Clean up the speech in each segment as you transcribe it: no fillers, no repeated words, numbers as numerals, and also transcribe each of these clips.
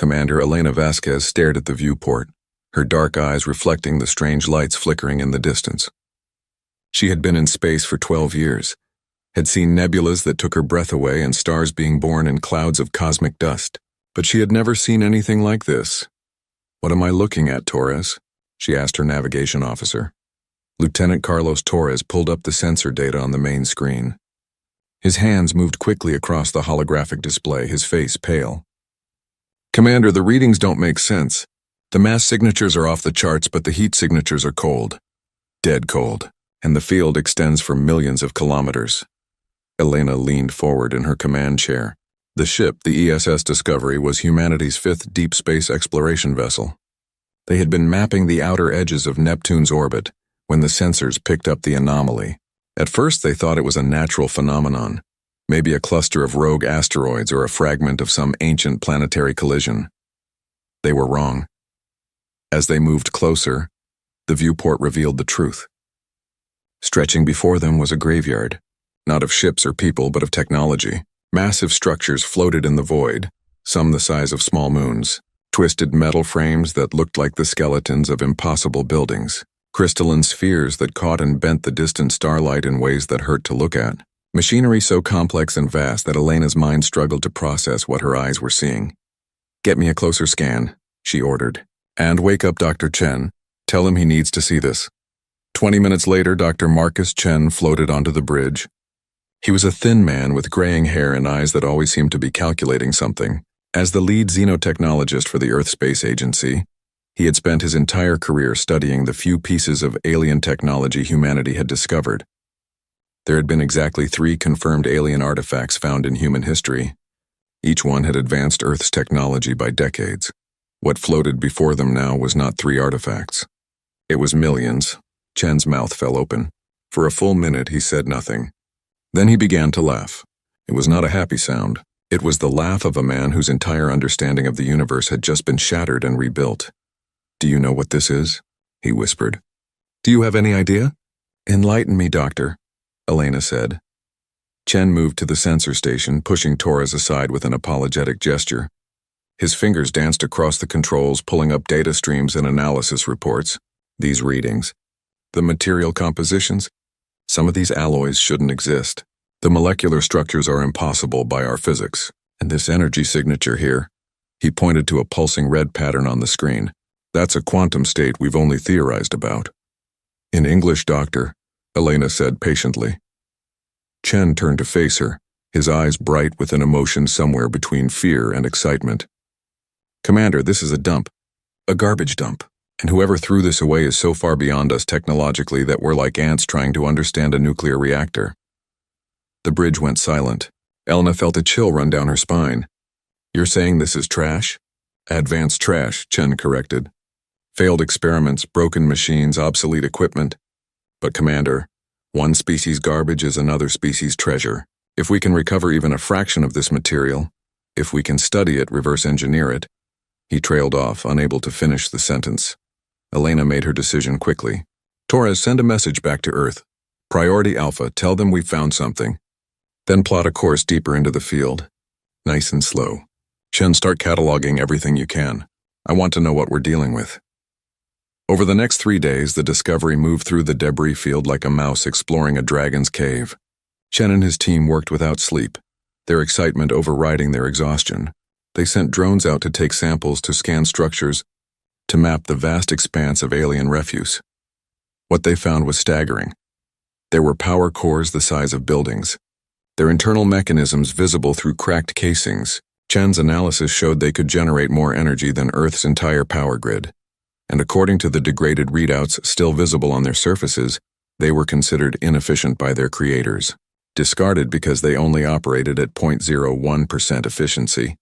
Commander Elena Vasquez stared at the viewport, her dark eyes reflecting the strange lights flickering in the distance. She had been in space for 12 years, had seen nebulas that took her breath away and stars being born in clouds of cosmic dust, but she had never seen anything like this. "What am I looking at, Torres?" she asked her navigation officer. Lieutenant Carlos Torres pulled up the sensor data on the main screen. His hands moved quickly across the holographic display, his face pale. "Commander, the readings don't make sense. The mass signatures are off the charts, but the heat signatures are cold. Dead cold, and the field extends for millions of kilometers." Elena leaned forward in her command chair. The ship, the ESS Discovery, was humanity's 5th deep space exploration vessel. They had been mapping the outer edges of Neptune's orbit when the sensors picked up the anomaly. At first they thought it was a natural phenomenon, maybe a cluster of rogue asteroids or a fragment of some ancient planetary collision. They were wrong. As they moved closer, the viewport revealed the truth. Stretching before them was a graveyard, not of ships or people, but of technology. Massive structures floated in the void, some the size of small moons, twisted metal frames that looked like the skeletons of impossible buildings, crystalline spheres that caught and bent the distant starlight in ways that hurt to look at. Machinery so complex and vast that Elena's mind struggled to process what her eyes were seeing. "Get me a closer scan," she ordered. "And wake up Dr. Chen. Tell him he needs to see this." 20 minutes later, Dr. Marcus Chen floated onto the bridge. He was a thin man with graying hair and eyes that always seemed to be calculating something. As the lead xenotechnologist for the Earth Space Agency, he had spent his entire career studying the few pieces of alien technology humanity had discovered. There had been exactly 3 confirmed alien artifacts found in human history. Each one had advanced Earth's technology by decades. What floated before them now was not 3 artifacts. It was millions. Chen's mouth fell open. For a full minute he said nothing. Then he began to laugh. It was not a happy sound. It was the laugh of a man whose entire understanding of the universe had just been shattered and rebuilt. "Do you know what this is?" he whispered. "Do you have any idea?" "Enlighten me, Doctor," Elena said. Chen moved to the sensor station, pushing Torres aside with an apologetic gesture. His fingers danced across the controls, pulling up data streams and analysis reports. These readings. The material compositions. Some of these alloys shouldn't exist. The molecular structures are impossible by our physics. And this energy signature here, he pointed to a pulsing red pattern on the screen. That's a quantum state we've only theorized about. "In English, Doctor," Elena said patiently. Chen turned to face her, his eyes bright with an emotion somewhere between fear and excitement. "Commander, this is a dump. A garbage dump. And whoever threw this away is so far beyond us technologically that we're like ants trying to understand a nuclear reactor." The bridge went silent. Elena felt a chill run down her spine. "You're saying this is trash?" "Advanced trash," Chen corrected. "Failed experiments, broken machines, obsolete equipment. But Commander, one species' garbage is another species' treasure. If we can recover even a fraction of this material, if we can study it, reverse engineer it." He trailed off, unable to finish the sentence. Elena made her decision quickly. "Torres, send a message back to Earth. Priority Alpha, tell them we've found something. Then plot a course deeper into the field. Nice and slow. Chen, start cataloging everything you can. I want to know what we're dealing with." Over the next 3 days, the Discovery moved through the debris field like a mouse exploring a dragon's cave. Chen and his team worked without sleep, their excitement overriding their exhaustion. They sent drones out to take samples, to scan structures, to map the vast expanse of alien refuse. What they found was staggering. There were power cores the size of buildings, their internal mechanisms visible through cracked casings. Chen's analysis showed they could generate more energy than Earth's entire power grid. And according to the degraded readouts still visible on their surfaces, they were considered inefficient by their creators, discarded because they only operated at 0.01% efficiency.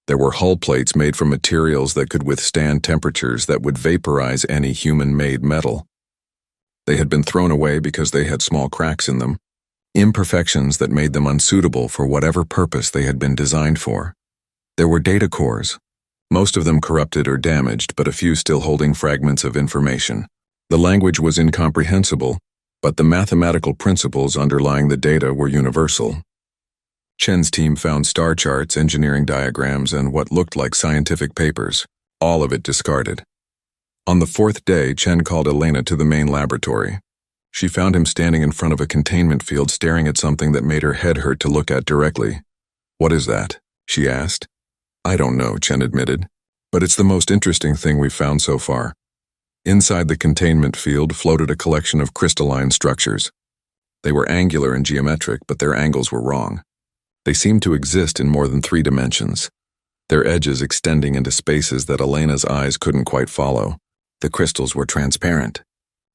There were hull plates made from materials that could withstand temperatures that would vaporize any human-made metal. They had been thrown away because they had small cracks in them, imperfections that made them unsuitable for whatever purpose they had been designed for. There were data cores, most of them corrupted or damaged, but a few still holding fragments of information. The language was incomprehensible, but the mathematical principles underlying the data were universal. Chen's team found star charts, engineering diagrams, and what looked like scientific papers, all of it discarded. On the fourth day, Chen called Elena to the main laboratory. She found him standing in front of a containment field staring at something that made her head hurt to look at directly. "What is that?" she asked. "I don't know," Chen admitted, "but it's the most interesting thing we've found so far." Inside the containment field floated a collection of crystalline structures. They were angular and geometric, but their angles were wrong. They seemed to exist in more than 3 dimensions, their edges extending into spaces that Elena's eyes couldn't quite follow. The crystals were transparent,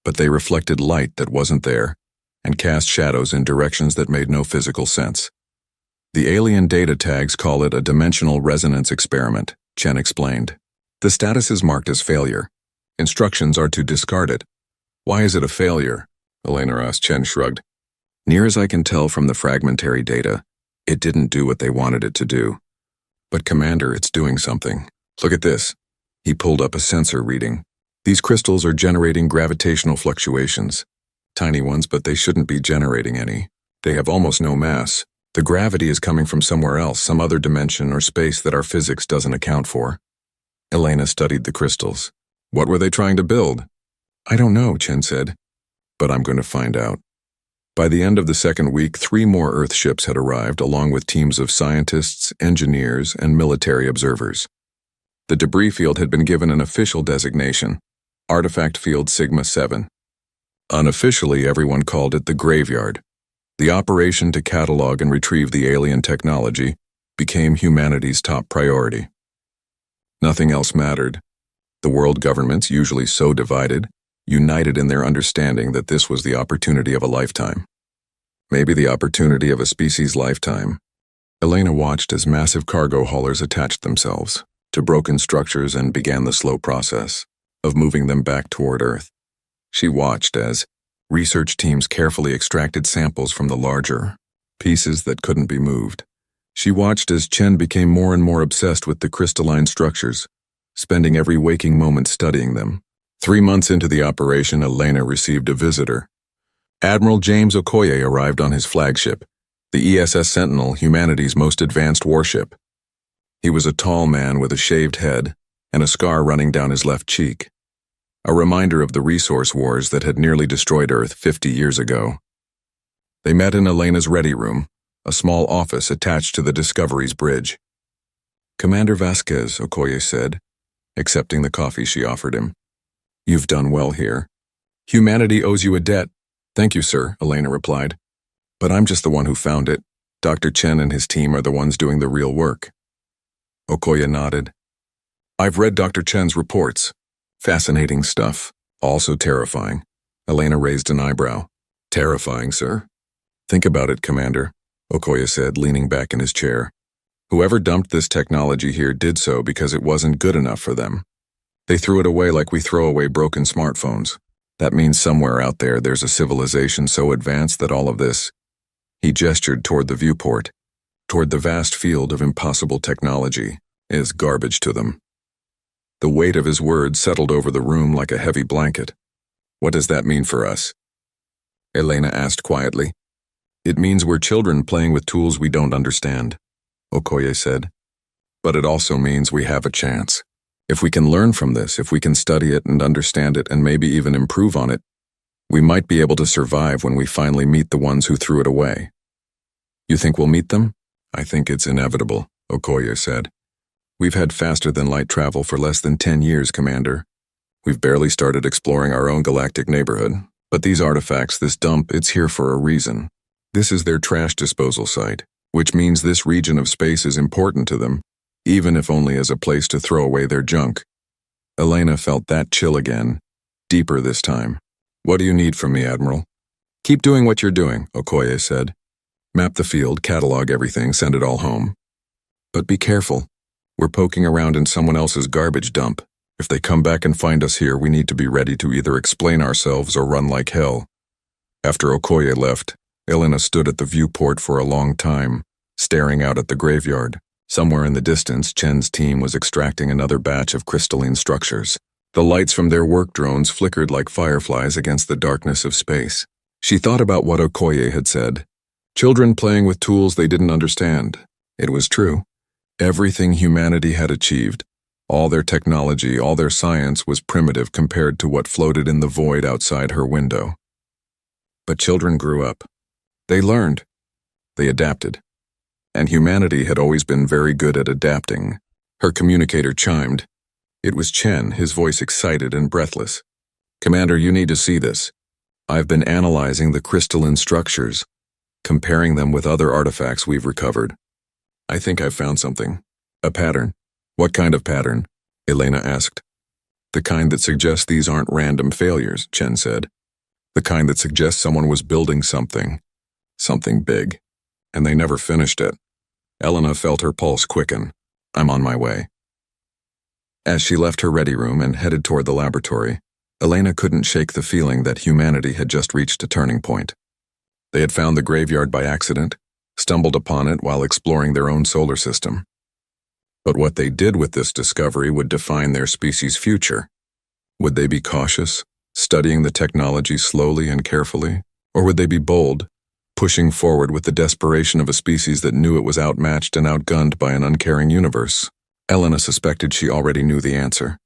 but they reflected light that wasn't there and cast shadows in directions that made no physical sense. "The alien data tags call it a dimensional resonance experiment," Chen explained. "The status is marked as failure. Instructions are to discard it." "Why is it a failure?" Elena asked. Chen shrugged. "Near as I can tell from the fragmentary data, it didn't do what they wanted it to do. But Commander, it's doing something. Look at this." He pulled up a sensor reading. "These crystals are generating gravitational fluctuations. Tiny ones, but they shouldn't be generating any. They have almost no mass. The gravity is coming from somewhere else, some other dimension or space that our physics doesn't account for." Elena studied the crystals. "What were they trying to build?" "I don't know," Chen said, "but I'm going to find out." By the end of the second week, 3 more Earth ships had arrived, along with teams of scientists, engineers, and military observers. The debris field had been given an official designation, Artifact Field Sigma-7. Unofficially, everyone called it the Graveyard. The operation to catalog and retrieve the alien technology became humanity's top priority. Nothing else mattered. The world governments, usually so divided, united in their understanding that this was the opportunity of a lifetime. Maybe the opportunity of a species' lifetime. Elena watched as massive cargo haulers attached themselves to broken structures and began the slow process of moving them back toward Earth. She watched as research teams carefully extracted samples from the larger pieces that couldn't be moved. She watched as Chen became more and more obsessed with the crystalline structures, spending every waking moment studying them. 3 months into the operation, Elena received a visitor. Admiral James Okoye arrived on his flagship, the ESS Sentinel, humanity's most advanced warship. He was a tall man with a shaved head and a scar running down his left cheek, a reminder of the resource wars that had nearly destroyed Earth 50 years ago. They met in Elena's ready room, a small office attached to the Discovery's bridge. "Commander Vasquez," Okoye said, accepting the coffee she offered him. "You've done well here. Humanity owes you a debt." "Thank you, sir," Elena replied. "But I'm just the one who found it. Dr. Chen and his team are the ones doing the real work." Okoye nodded. "I've read Dr. Chen's reports. Fascinating stuff. Also terrifying." Elena raised an eyebrow. "Terrifying, sir?" "Think about it, Commander," Okoye said, leaning back in his chair. "Whoever dumped this technology here did so because it wasn't good enough for them. They threw it away like we throw away broken smartphones. That means somewhere out there there's a civilization so advanced that all of this—" He gestured toward the viewport, toward the vast field of impossible technology, "is garbage to them." The weight of his words settled over the room like a heavy blanket. "What does that mean for us?" Elena asked quietly. "It means we're children playing with tools we don't understand," Okoye said. "But it also means we have a chance. If we can learn from this, if we can study it and understand it and maybe even improve on it, we might be able to survive when we finally meet the ones who threw it away." "You think we'll meet them?" "I think it's inevitable," Okoye said. "We've had faster-than-light travel for less than 10 years, Commander. We've barely started exploring our own galactic neighborhood. But these artifacts, this dump, it's here for a reason. This is their trash disposal site, which means this region of space is important to them, even if only as a place to throw away their junk." Elena felt that chill again, deeper this time. "What do you need from me, Admiral?" "Keep doing what you're doing," Okoye said. "Map the field, catalog everything, send it all home. But be careful. We're poking around in someone else's garbage dump. If they come back and find us here, we need to be ready to either explain ourselves or run like hell." After Okoye left, Elena stood at the viewport for a long time, staring out at the graveyard. Somewhere in the distance, Chen's team was extracting another batch of crystalline structures. The lights from their work drones flickered like fireflies against the darkness of space. She thought about what Okoye had said. Children playing with tools they didn't understand. It was true. Everything humanity had achieved, all their technology, all their science was primitive compared to what floated in the void outside her window. But children grew up. They learned. They adapted. And humanity had always been very good at adapting. Her communicator chimed. It was Chen, his voice excited and breathless. "Commander, you need to see this. I've been analyzing the crystalline structures, comparing them with other artifacts we've recovered. I think I've found something. A pattern." "What kind of pattern?" Elena asked. "The kind that suggests these aren't random failures," Chen said. "The kind that suggests someone was building something big, and they never finished it." Elena felt her pulse quicken. "I'm on my way." As she left her ready room and headed toward the laboratory, Elena couldn't shake the feeling that humanity had just reached a turning point. They had found the graveyard by accident, stumbled upon it while exploring their own solar system. But what they did with this discovery would define their species' future. Would they be cautious, studying the technology slowly and carefully, or would they be bold, pushing forward with the desperation of a species that knew it was outmatched and outgunned by an uncaring universe? Elena suspected she already knew the answer.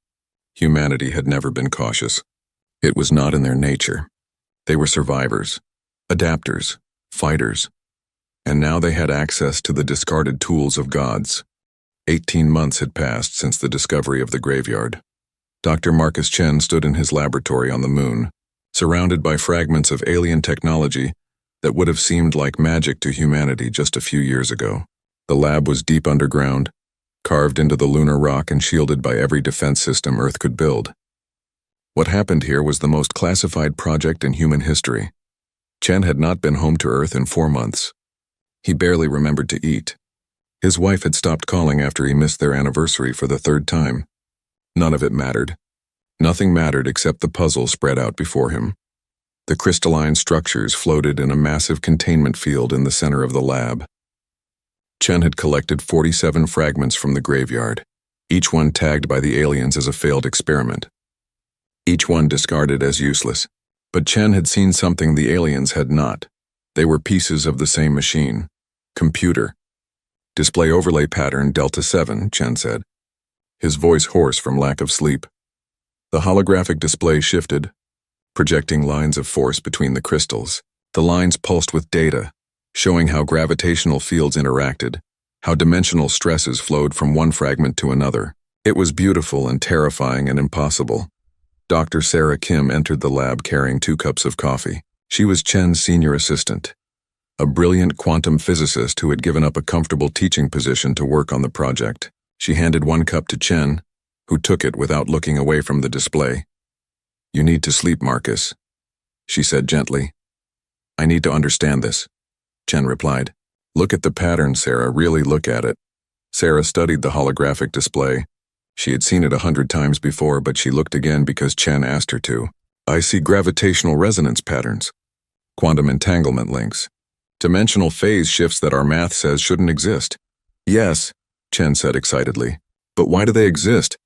Humanity had never been cautious. It was not in their nature. They were survivors, adapters, fighters, and now they had access to the discarded tools of gods. 18 months had passed since the discovery of the graveyard. Dr. Marcus Chen stood in his laboratory on the moon, surrounded by fragments of alien technology that would have seemed like magic to humanity just a few years ago. The lab was deep underground, carved into the lunar rock and shielded by every defense system Earth could build. What happened here was the most classified project in human history. Chen had not been home to Earth in 4 months. He barely remembered to eat. His wife had stopped calling after he missed their anniversary for the 3rd time. None of it mattered. Nothing mattered except the puzzle spread out before him. The crystalline structures floated in a massive containment field in the center of the lab. Chen had collected 47 fragments from the graveyard, each one tagged by the aliens as a failed experiment. Each one discarded as useless. But Chen had seen something the aliens had not. They were pieces of the same machine. Computer. "Display overlay pattern Delta 7, Chen said, his voice hoarse from lack of sleep. The holographic display shifted, projecting lines of force between the crystals. The lines pulsed with data, showing how gravitational fields interacted, how dimensional stresses flowed from one fragment to another. It was beautiful and terrifying and impossible. Dr. Sarah Kim entered the lab carrying 2 cups of coffee. She was Chen's senior assistant, a brilliant quantum physicist who had given up a comfortable teaching position to work on the project. She handed 1 cup to Chen, who took it without looking away from the display. "You need to sleep, Marcus," she said gently. "I need to understand this," Chen replied. "Look at the pattern, Sarah, really look at it." Sarah studied the holographic display. She had seen it 100 times before, but she looked again because Chen asked her to. "I see gravitational resonance patterns, quantum entanglement links, dimensional phase shifts that our math says shouldn't exist." "Yes," Chen said excitedly. "But why do they exist?"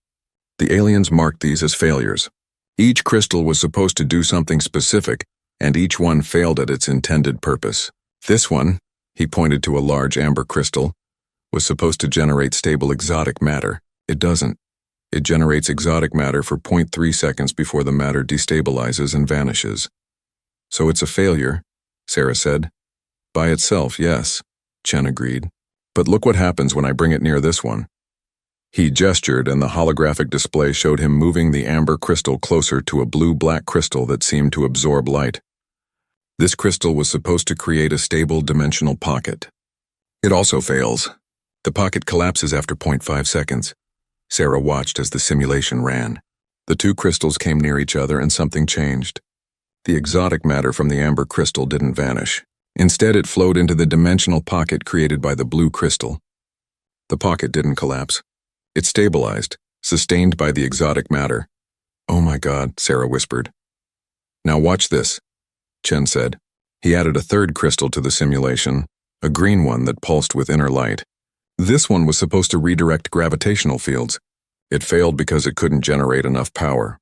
"The aliens marked these as failures. Each crystal was supposed to do something specific, and each one failed at its intended purpose. This one," he pointed to a large amber crystal, "was supposed to generate stable exotic matter. It doesn't. It generates exotic matter for 0.3 seconds before the matter destabilizes and vanishes." "So it's a failure," Sarah said. "By itself, yes," Chen agreed. "But look what happens when I bring it near this one." He gestured, and the holographic display showed him moving the amber crystal closer to a blue-black crystal that seemed to absorb light. This crystal was supposed to create a stable dimensional pocket. It also fails. The pocket collapses after 0.5 seconds. Sarah watched as the simulation ran. The 2 crystals came near each other and something changed. The exotic matter from the amber crystal didn't vanish. Instead, it flowed into the dimensional pocket created by the blue crystal. The pocket didn't collapse. It stabilized, sustained by the exotic matter. "Oh my God," Sarah whispered. "Now watch this," Chen said. He added a 3rd crystal to the simulation, a green one that pulsed with inner light. This one was supposed to redirect gravitational fields. It failed because it couldn't generate enough power.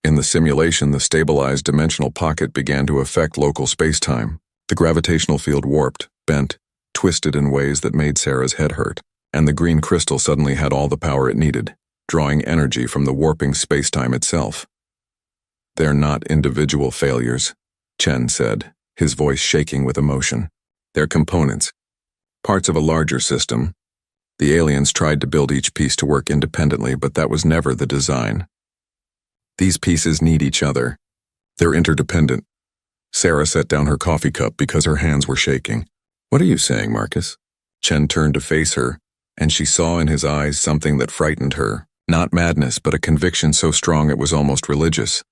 In the simulation, the stabilized dimensional pocket began to affect local space-time. The gravitational field warped, bent, twisted in ways that made Sarah's head hurt, and the green crystal suddenly had all the power it needed, drawing energy from the warping spacetime itself. "They're not individual failures," Chen said, his voice shaking with emotion. "They're components, parts of a larger system. The aliens tried to build each piece to work independently, but that was never the design. These pieces need each other. They're interdependent." Sarah set down her coffee cup because her hands were shaking. "What are you saying, Marcus?" Chen turned to face her, and she saw in his eyes something that frightened her. Not madness, but a conviction so strong it was almost religious.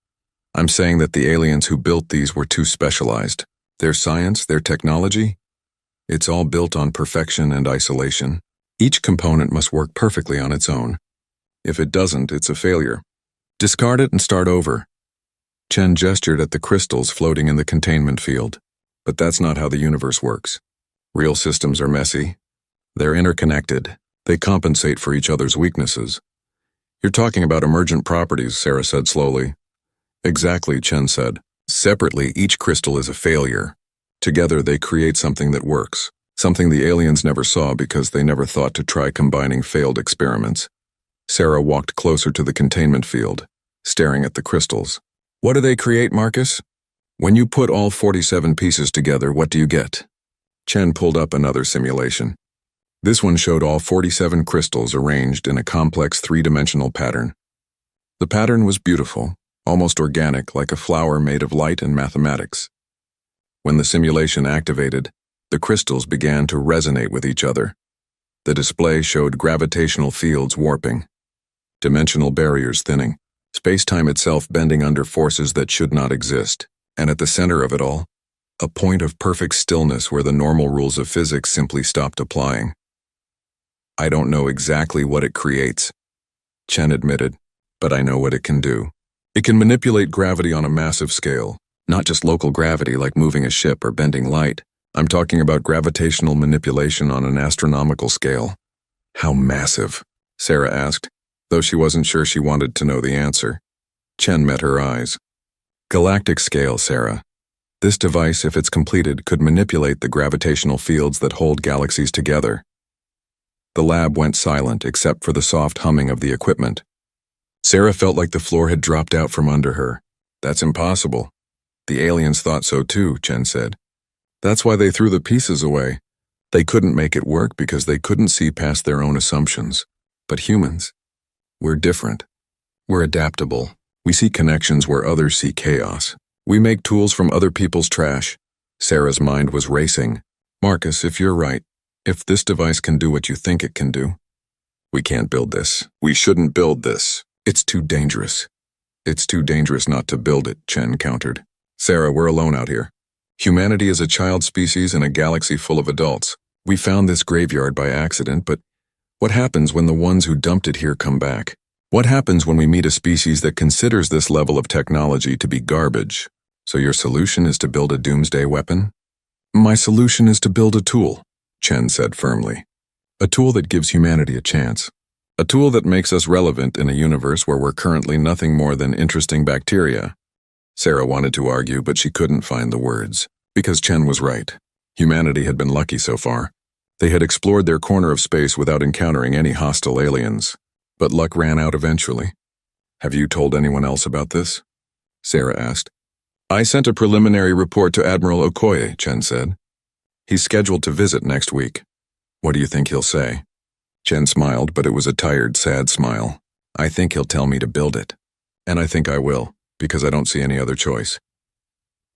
"I'm saying that the aliens who built these were too specialized. Their science, their technology, it's all built on perfection and isolation. Each component must work perfectly on its own. If it doesn't, it's a failure. Discard it and start over." Chen gestured at the crystals floating in the containment field. "But that's not how the universe works. Real systems are messy. They're interconnected. They compensate for each other's weaknesses." "You're talking about emergent properties," Sarah said slowly. "Exactly," Chen said. "Separately, each crystal is a failure. Together, they create something that works, something the aliens never saw because they never thought to try combining failed experiments." Sarah walked closer to the containment field, staring at the crystals. "What do they create, Marcus? When you put all 47 pieces together, what do you get?" Chen pulled up another simulation. This one showed all 47 crystals arranged in a complex three-dimensional pattern. The pattern was beautiful, almost organic, like a flower made of light and mathematics. When the simulation activated, the crystals began to resonate with each other. The display showed gravitational fields warping, dimensional barriers thinning, space-time itself bending under forces that should not exist, and at the center of it all, a point of perfect stillness where the normal rules of physics simply stopped applying. "I don't know exactly what it creates," Chen admitted, "but I know what it can do. It can manipulate gravity on a massive scale, not just local gravity like moving a ship or bending light. I'm talking about gravitational manipulation on an astronomical scale." "How massive?" Sarah asked, though she wasn't sure she wanted to know the answer. Chen met her eyes. "Galactic scale, Sarah. This device, if it's completed, could manipulate the gravitational fields that hold galaxies together." The lab went silent except for the soft humming of the equipment. Sarah felt like the floor had dropped out from under her. "That's impossible." "The aliens thought so too," Chen said. "That's why they threw the pieces away. They couldn't make it work because they couldn't see past their own assumptions. But humans, we're different. We're adaptable. We see connections where others see chaos. We make tools from other people's trash." Sarah's mind was racing. "Marcus, if you're right, if this device can do what you think it can do, we can't build this. We shouldn't build this. It's too dangerous." "It's too dangerous not to build it," Chen countered. "Sarah, we're alone out here. Humanity is a child species in a galaxy full of adults. We found this graveyard by accident, but what happens when the ones who dumped it here come back? What happens when we meet a species that considers this level of technology to be garbage? So your solution is to build a doomsday weapon?" "My solution is to build a tool," Chen said firmly. "A tool that gives humanity a chance. A tool that makes us relevant in a universe where we're currently nothing more than interesting bacteria." Sarah wanted to argue, but she couldn't find the words, because Chen was right. Humanity had been lucky so far. They had explored their corner of space without encountering any hostile aliens. But luck ran out eventually. "Have you told anyone else about this?" Sarah asked. "I sent a preliminary report to Admiral Okoye," Chen said. "He's scheduled to visit next week. What do you think he'll say?" Chen smiled, but it was a tired, sad smile. "I think he'll tell me to build it. And I think I will, because I don't see any other choice."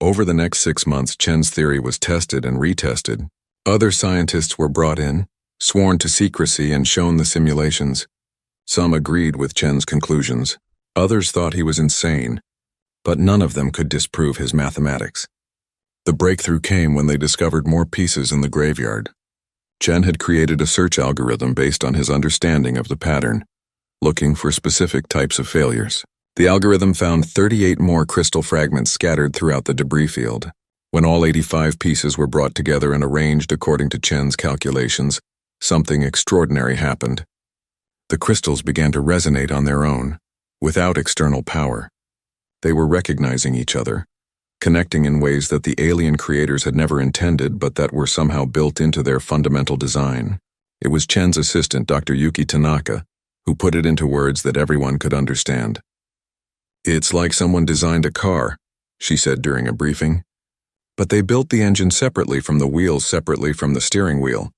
Over the next 6 months, Chen's theory was tested and retested. Other scientists were brought in, sworn to secrecy, and shown the simulations. Some agreed with Chen's conclusions. Others thought he was insane, but none of them could disprove his mathematics. The breakthrough came when they discovered more pieces in the graveyard. Chen had created a search algorithm based on his understanding of the pattern, looking for specific types of failures. The algorithm found 38 more crystal fragments scattered throughout the debris field. When all 85 pieces were brought together and arranged according to Chen's calculations, something extraordinary happened. The crystals began to resonate on their own, without external power. They were recognizing each other. connecting in ways that the alien creators had never intended but that were somehow built into their fundamental design. It was Chen's assistant, Dr. Yuki Tanaka, who put it into words that everyone could understand. "It's like someone designed a car," she said during a briefing. "But they built the engine separately from the wheels, separately from the steering wheel.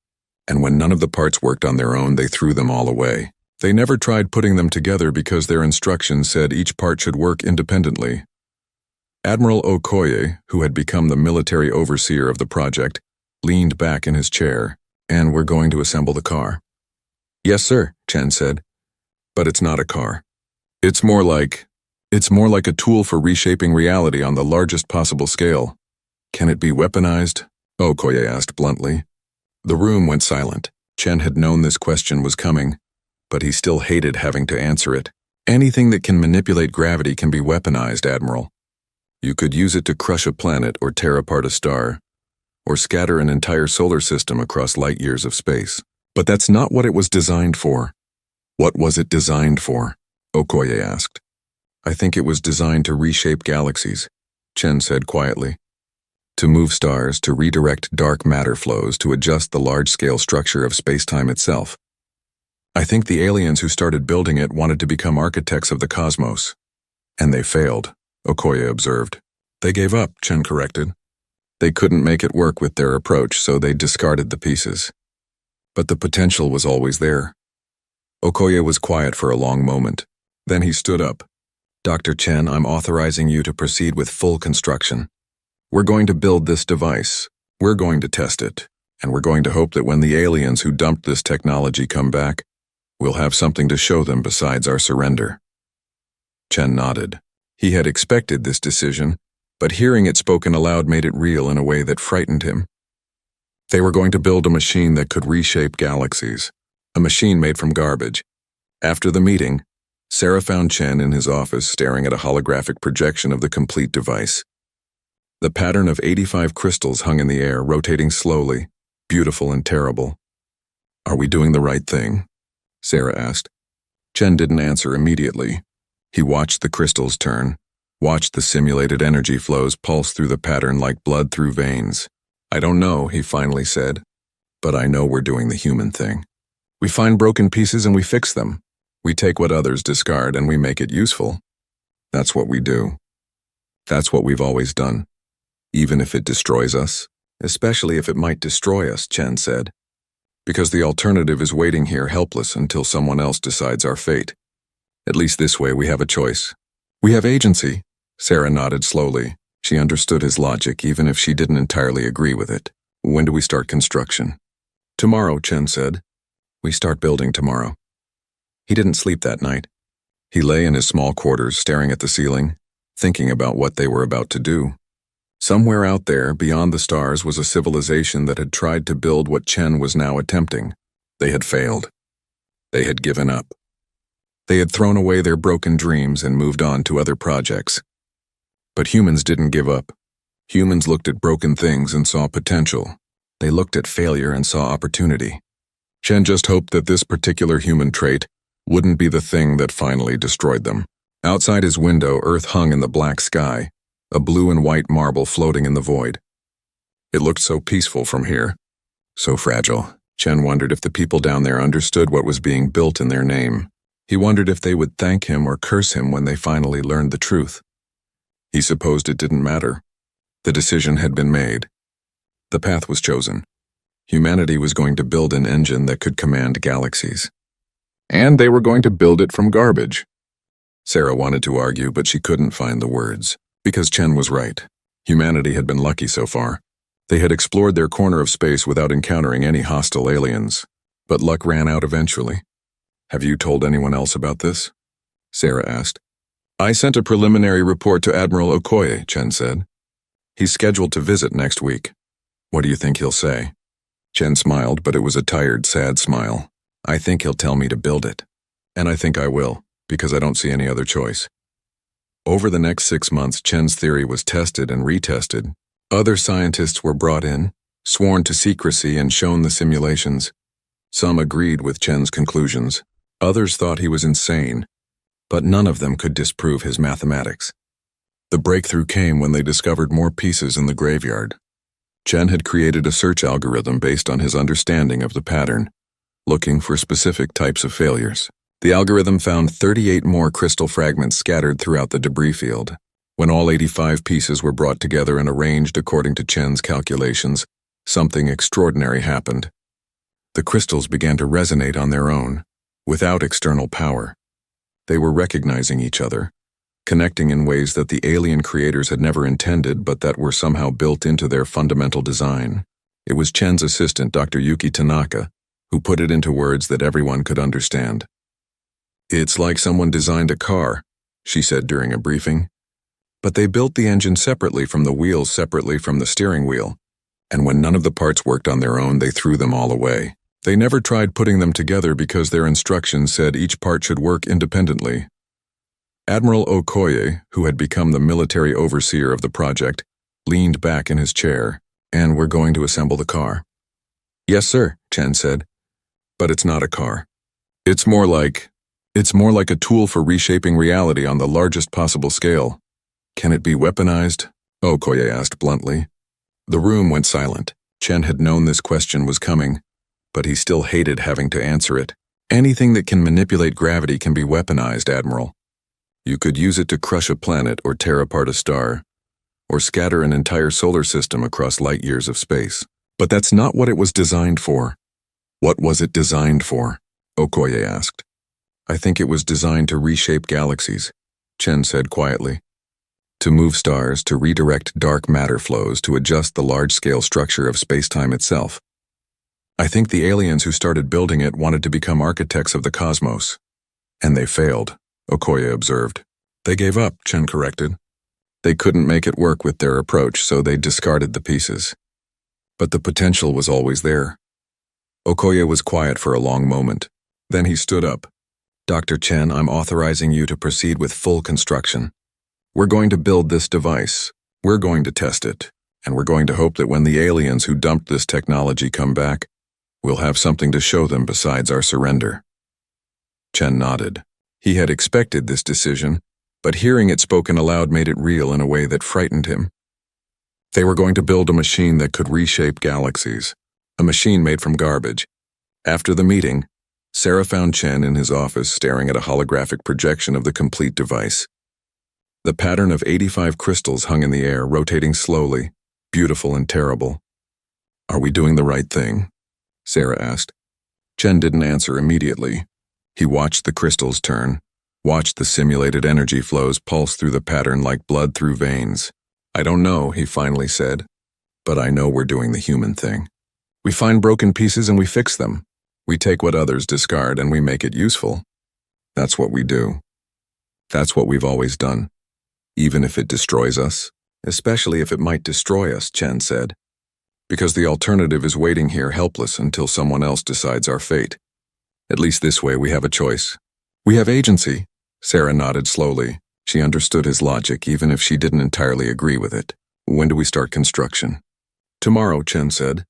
And when none of the parts worked on their own, they threw them all away. They never tried putting them together because their instructions said each part should work independently." Admiral Okoye, who had become the military overseer of the project, leaned back in his chair. "And we're going to assemble the car." "Yes, sir," Chen said. "But it's not a car. It's more like a tool for reshaping reality on the largest possible scale." "Can it be weaponized?" Okoye asked bluntly. The room went silent. Chen had known this question was coming, but he still hated having to answer it. "Anything that can manipulate gravity can be weaponized, Admiral. You could use it to crush a planet or tear apart a star, or scatter an entire solar system across light years of space. But that's not what it was designed for." "What was it designed for?" Okoye asked. "I think it was designed to reshape galaxies," Chen said quietly. "To move stars, to redirect dark matter flows, to adjust the large-scale structure of space-time itself. I think the aliens who started building it wanted to become architects of the cosmos. And they failed," Okoye observed. "They gave up," Chen corrected. "They couldn't make it work with their approach, so they discarded the pieces. But the potential was always there." Okoye was quiet for a long moment. Then he stood up. "Dr. Chen, I'm authorizing you to proceed with full construction. We're going to build this device. We're going to test it. And we're going to hope that when the aliens who dumped this technology come back, we'll have something to show them besides our surrender." Chen nodded. He had expected this decision, but hearing it spoken aloud made it real in a way that frightened him. They were going to build a machine that could reshape galaxies, a machine made from garbage. After the meeting, Sarah found Chen in his office staring at a holographic projection of the complete device. The pattern of 85 crystals hung in the air, rotating slowly, beautiful and terrible. "Are we doing the right thing?" Sarah asked. Chen didn't answer immediately. He watched the crystals turn, watched the simulated energy flows pulse through the pattern like blood through veins. "I don't know," he finally said, "but I know we're doing the human thing. We find broken pieces and we fix them. We take what others discard and we make it useful. That's what we do. That's what we've always done. Even if it destroys us, especially if it might destroy us," Chen said. "Because the alternative is waiting here helpless until someone else decides our fate. At least this way we have a choice. We have agency." Sarah nodded slowly. She understood his logic even if she didn't entirely agree with it. "When do we start construction?" "Tomorrow," Chen said. "We start building tomorrow." He didn't sleep that night. He lay in his small quarters staring at the ceiling, thinking about what they were about to do. Somewhere out there, beyond the stars, was a civilization that had tried to build what Chen was now attempting. They had failed. They had given up. They had thrown away their broken dreams and moved on to other projects. But humans didn't give up. Humans looked at broken things and saw potential. They looked at failure and saw opportunity. Chen just hoped that this particular human trait wouldn't be the thing that finally destroyed them. Outside his window, Earth hung in the black sky, a blue and white marble floating in the void. It looked so peaceful from here, so fragile. Chen wondered if the people down there understood what was being built in their name. He wondered if they would thank him or curse him when they finally learned the truth. He supposed it didn't matter. The decision had been made. The path was chosen. Humanity was going to build an engine that could command galaxies. And they were going to build it from garbage. Sarah wanted to argue, but she couldn't find the words. Because Chen was right. Humanity had been lucky so far. They had explored their corner of space without encountering any hostile aliens. But luck ran out eventually. "Have you told anyone else about this?" Sarah asked. "I sent a preliminary report to Admiral Okoye," Chen said. "He's scheduled to visit next week. What do you think he'll say?" Chen smiled, but it was a tired, sad smile. "I think he'll tell me to build it. And I think I will, because I don't see any other choice." Over the next 6 months, Chen's theory was tested and retested. Other scientists were brought in, sworn to secrecy and shown the simulations. Some agreed with Chen's conclusions. Others thought he was insane, but none of them could disprove his mathematics. The breakthrough came when they discovered more pieces in the graveyard. Chen had created a search algorithm based on his understanding of the pattern, looking for specific types of failures. The algorithm found 38 more crystal fragments scattered throughout the debris field. When all 85 pieces were brought together and arranged according to Chen's calculations, something extraordinary happened. The crystals began to resonate on their own, without external power. They were recognizing each other, connecting in ways that the alien creators had never intended but that were somehow built into their fundamental design. It was Chen's assistant, Dr. Yuki Tanaka, who put it into words that everyone could understand. "It's like someone designed a car," she said during a briefing. "But they built the engine separately from the wheels, separately from the steering wheel. And when none of the parts worked on their own, they threw them all away. They never tried putting them together because their instructions said each part should work independently." Admiral Okoye, who had become the military overseer of the project, leaned back in his chair. "And we're going to assemble the car." "Yes, sir," Chen said. "But it's not a car. It's more like a tool for reshaping reality on the largest possible scale." "Can it be weaponized?" Okoye asked bluntly. The room went silent. Chen had known this question was coming, but he still hated having to answer it. "Anything that can manipulate gravity can be weaponized, Admiral. You could use it to crush a planet or tear apart a star, or scatter an entire solar system across light years of space. But that's not what it was designed for." "What was it designed for?" Okoye asked. "I think it was designed to reshape galaxies," Chen said quietly. "To move stars, to redirect dark matter flows, to adjust the large-scale structure of space-time itself. I think the aliens who started building it wanted to become architects of the cosmos. And they failed," Okoye observed. "They gave up," Chen corrected. "They couldn't make it work with their approach, so they discarded the pieces. But the potential was always there." Okoye was quiet for a long moment. Then he stood up. "Dr. Chen, I'm authorizing you to proceed with full construction. We're going to build this device. We're going to test it. And we're going to hope that when the aliens who dumped this technology come back, we'll have something to show them besides our surrender." Chen nodded. He had expected this decision, but hearing it spoken aloud made it real in a way that frightened him. They were going to build a machine that could reshape galaxies, a machine made from garbage. After the meeting, Sarah found Chen in his office staring at a holographic projection of the complete device. The pattern of 85 crystals hung in the air, rotating slowly, beautiful and terrible. "Are we doing the right thing?" Sarah asked. Chen didn't answer immediately. He watched the crystals turn, watched the simulated energy flows pulse through the pattern like blood through veins. "I don't know," he finally said, "but I know we're doing the human thing. We find broken pieces and we fix them. We take what others discard and we make it useful. That's what we do. That's what we've always done. Even if it destroys us, especially if it might destroy us," Chen said. "Because the alternative is waiting here helpless until someone else decides our fate. At least this way we have a choice. We have agency." Sarah nodded slowly. She understood his logic, even if she didn't entirely agree with it. "When do we start construction?" "Tomorrow," Chen said.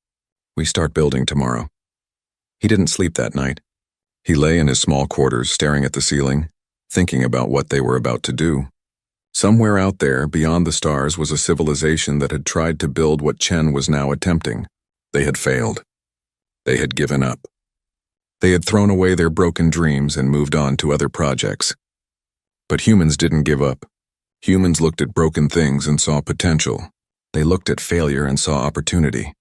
"We start building tomorrow." He didn't sleep that night. He lay in his small quarters, staring at the ceiling, thinking about what they were about to do. Somewhere out there, beyond the stars, was a civilization that had tried to build what Chen was now attempting. They had failed. They had given up. They had thrown away their broken dreams and moved on to other projects. But humans didn't give up. Humans looked at broken things and saw potential. They looked at failure and saw opportunity.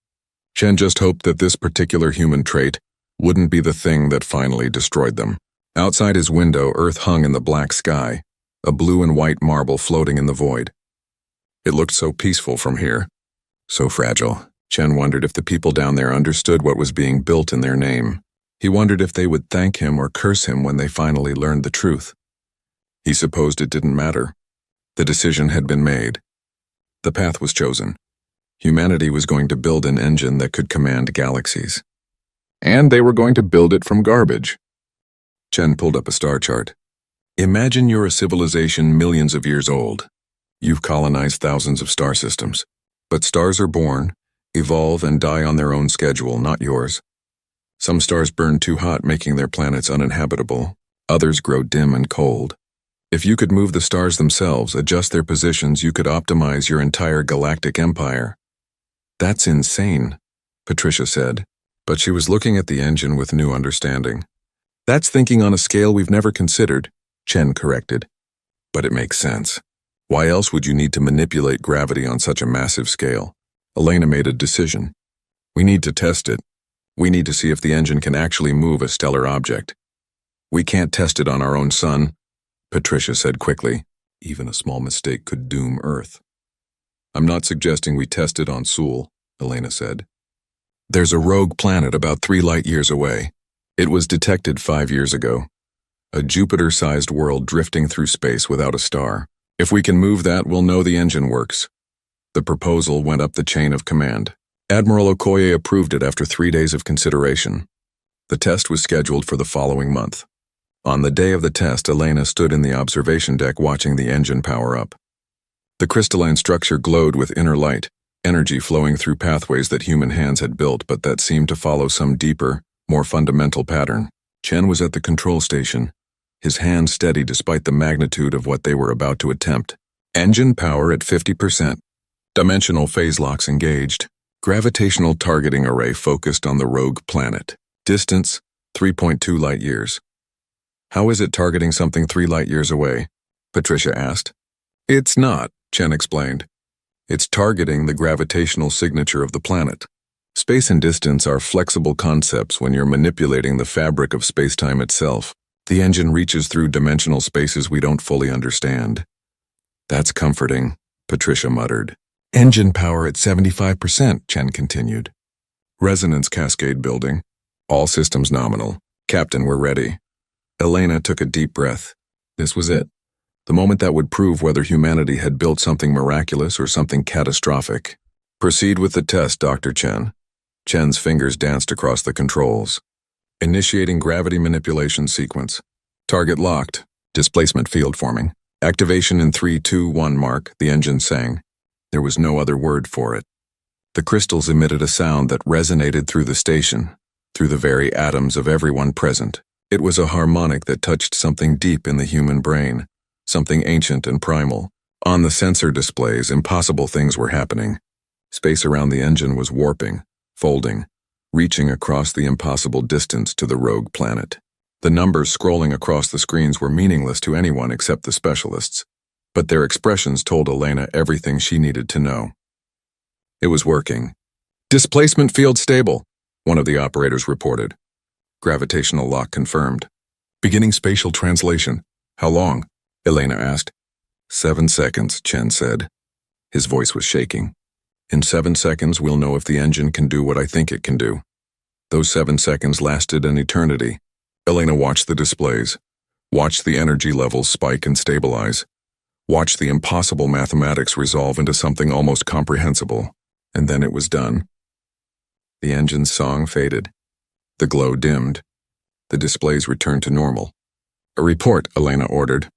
Chen just hoped that this particular human trait wouldn't be the thing that finally destroyed them. Outside his window, Earth hung in the black sky, a blue and white marble floating in the void. It looked so peaceful from here, so fragile. Chen wondered if the people down there understood what was being built in their name. He wondered if they would thank him or curse him when they finally learned the truth. He supposed it didn't matter. The decision had been made. The path was chosen. Humanity was going to build an engine that could command galaxies. And they were going to build it from garbage. Chen pulled up a star chart. Imagine you're a civilization millions of years old. You've colonized thousands of star systems. But stars are born, evolve, and die on their own schedule, not yours. Some stars burn too hot, making their planets uninhabitable. Others grow dim and cold. If you could move the stars themselves, adjust their positions, you could optimize your entire galactic empire. That's insane, Patricia said, but she was looking at the engine with new understanding. That's thinking on a scale we've never considered, Chen corrected. But it makes sense. Why else would you need to manipulate gravity on such a massive scale? Elena made a decision. We need to test it. We need to see if the engine can actually move a stellar object. We can't test it on our own sun, Patricia said quickly. Even a small mistake could doom Earth. I'm not suggesting we test it on Sul, Elena said. There's a rogue planet about 3 light-years away. It was detected 5 years ago. A Jupiter-sized world drifting through space without a star. If we can move that, we'll know the engine works. The proposal went up the chain of command. Admiral Okoye approved it after 3 days of consideration. The test was scheduled for the following month. On the day of the test, Elena stood in the observation deck watching the engine power up. The crystalline structure glowed with inner light, energy flowing through pathways that human hands had built but that seemed to follow some deeper, more fundamental pattern. Chen was at the control station, his hands steady despite the magnitude of what they were about to attempt. Engine power at 50%. Dimensional phase locks engaged. Gravitational targeting array focused on the rogue planet. Distance, 3.2 light-years. How is it targeting something 3 light-years away? Patricia asked. It's not, Chen explained. It's targeting the gravitational signature of the planet. Space and distance are flexible concepts when you're manipulating the fabric of space-time itself. The engine reaches through dimensional spaces we don't fully understand. That's comforting, Patricia muttered. Engine power at 75%, Chen continued. Resonance cascade building. All systems nominal. Captain, we're ready. Elena took a deep breath. This was it. The moment that would prove whether humanity had built something miraculous or something catastrophic. Proceed with the test, Dr. Chen. Chen's fingers danced across the controls. Initiating gravity manipulation sequence. Target locked. Displacement field forming. Activation in 3, 2, 1 mark, the engine sang. There was no other word for it. The crystals emitted a sound that resonated through the station, through the very atoms of everyone present. It was a harmonic that touched something deep in the human brain, something ancient and primal. On the sensor displays, impossible things were happening. Space around the engine was warping, folding, reaching across the impossible distance to the rogue planet. The numbers scrolling across the screens were meaningless to anyone except the specialists, but their expressions told Elena everything she needed to know. It was working. Displacement field stable, one of the operators reported. Gravitational lock confirmed. Beginning spatial translation. How long? Elena asked. 7 seconds, Chen said. His voice was shaking. In 7 seconds, we'll know if the engine can do what I think it can do. Those 7 seconds lasted an eternity. Elena watched the displays, watched the energy levels spike and stabilize, watched the impossible mathematics resolve into something almost comprehensible, and then it was done. The engine's song faded. The glow dimmed. The displays returned to normal. A report, Elena ordered.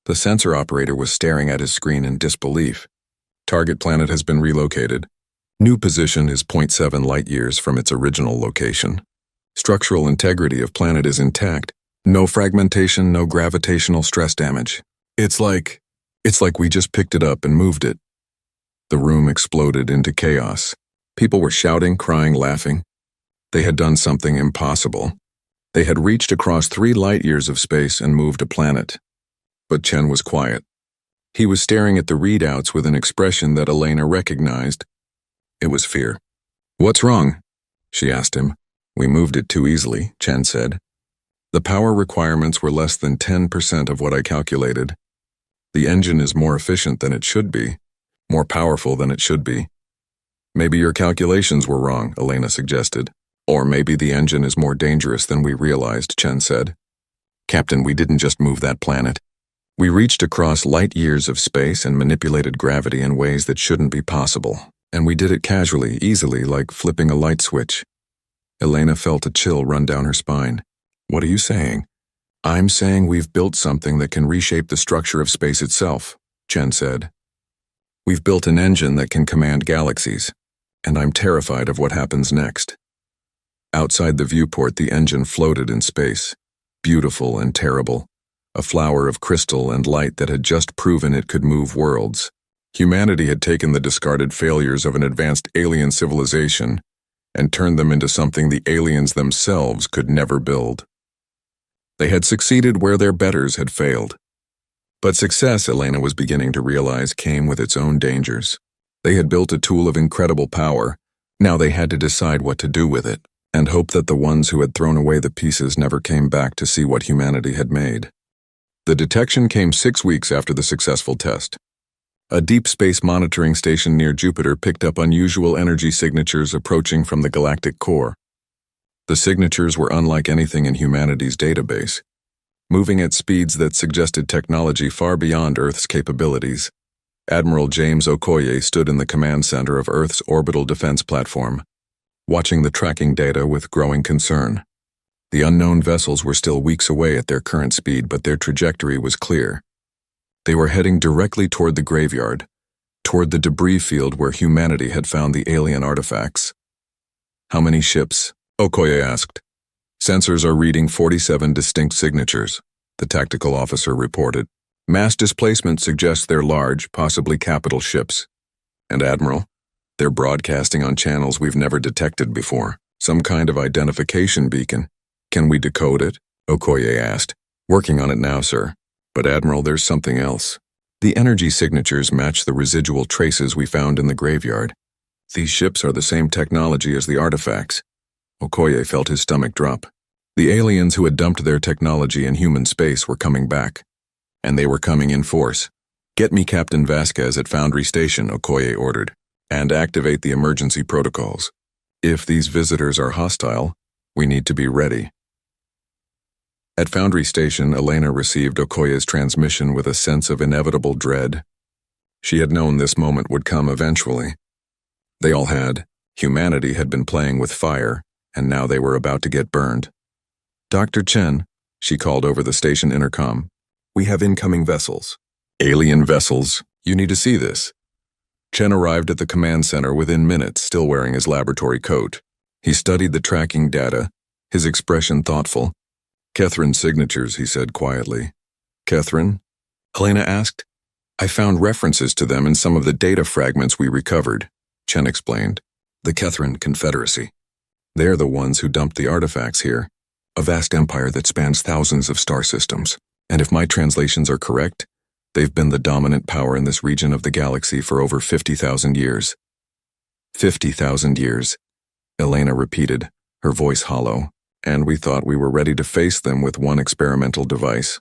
The sensor operator was staring at his screen in disbelief. Target planet has been relocated. New position is 0.7 light-years from its original location. Structural integrity of planet is intact. No fragmentation, no gravitational stress damage. It's like we just picked it up and moved it. The room exploded into chaos. People were shouting, crying, laughing. They had done something impossible. They had reached across 3 light-years of space and moved a planet. But Chen was quiet. He was staring at the readouts with an expression that Elena recognized. It was fear. What's wrong? She asked him. We moved it too easily, Chen said. The power requirements were less than 10% of what I calculated. The engine is more efficient than it should be, more powerful than it should be. Maybe your calculations were wrong, Elena suggested. Or maybe the engine is more dangerous than we realized, Chen said. Captain, we didn't just move that planet. We reached across light-years of space and manipulated gravity in ways that shouldn't be possible. And we did it casually, easily, like flipping a light switch. Elena felt a chill run down her spine. What are you saying? I'm saying we've built something that can reshape the structure of space itself, Chen said. We've built an engine that can command galaxies, and I'm terrified of what happens next. Outside the viewport, the engine floated in space, beautiful and terrible. a flower of crystal and light that had just proven it could move worlds. Humanity had taken the discarded failures of an advanced alien civilization and turned them into something the aliens themselves could never build. They had succeeded where their betters had failed. But success, Elena was beginning to realize, came with its own dangers. They had built a tool of incredible power. Now they had to decide what to do with it, and hope that the ones who had thrown away the pieces never came back to see what humanity had made. The detection came 6 weeks after the successful test. A deep space monitoring station near Jupiter picked up unusual energy signatures approaching from the galactic core. The signatures were unlike anything in humanity's database, moving at speeds that suggested technology far beyond Earth's capabilities. Admiral James Okoye stood in the command center of Earth's orbital defense platform, watching the tracking data with growing concern. The unknown vessels were still weeks away at their current speed, but their trajectory was clear. They were heading directly toward the graveyard, toward the debris field where humanity had found the alien artifacts. "How many ships?" Okoye asked. "Sensors are reading 47 distinct signatures," the tactical officer reported. "Mass displacement suggests they're large, possibly capital ships. And Admiral, they're broadcasting on channels we've never detected before, some kind of identification beacon. Can we decode it?" Okoye asked. "Working on it now, sir. But Admiral, there's something else. The energy signatures match the residual traces we found in the graveyard. These ships are the same technology as the artifacts." Okoye felt his stomach drop. The aliens who had dumped their technology in human space were coming back. And they were coming in force. "Get me Captain Vasquez at Foundry Station," Okoye ordered, "and activate the emergency protocols. If these visitors are hostile, we need to be ready." At Foundry Station, Elena received Okoye's transmission with a sense of inevitable dread. She had known this moment would come eventually. They all had. Humanity had been playing with fire, and now they were about to get burned. "Dr. Chen," she called over the station intercom, "we have incoming vessels." "Alien vessels? You need to see this." Chen arrived at the command center within minutes, still wearing his laboratory coat. He studied the tracking data, his expression thoughtful. "Catherine's signatures," he said quietly. "Catherine?" Elena asked. "I found references to them in some of the data fragments we recovered," Chen explained. "The Catherine Confederacy. They're the ones who dumped the artifacts here. A vast empire that spans thousands of star systems. And if my translations are correct, they've been the dominant power in this region of the galaxy for over 50,000 years. 50,000 years, Elena repeated, her voice hollow, and we thought we were ready to face them with one experimental device.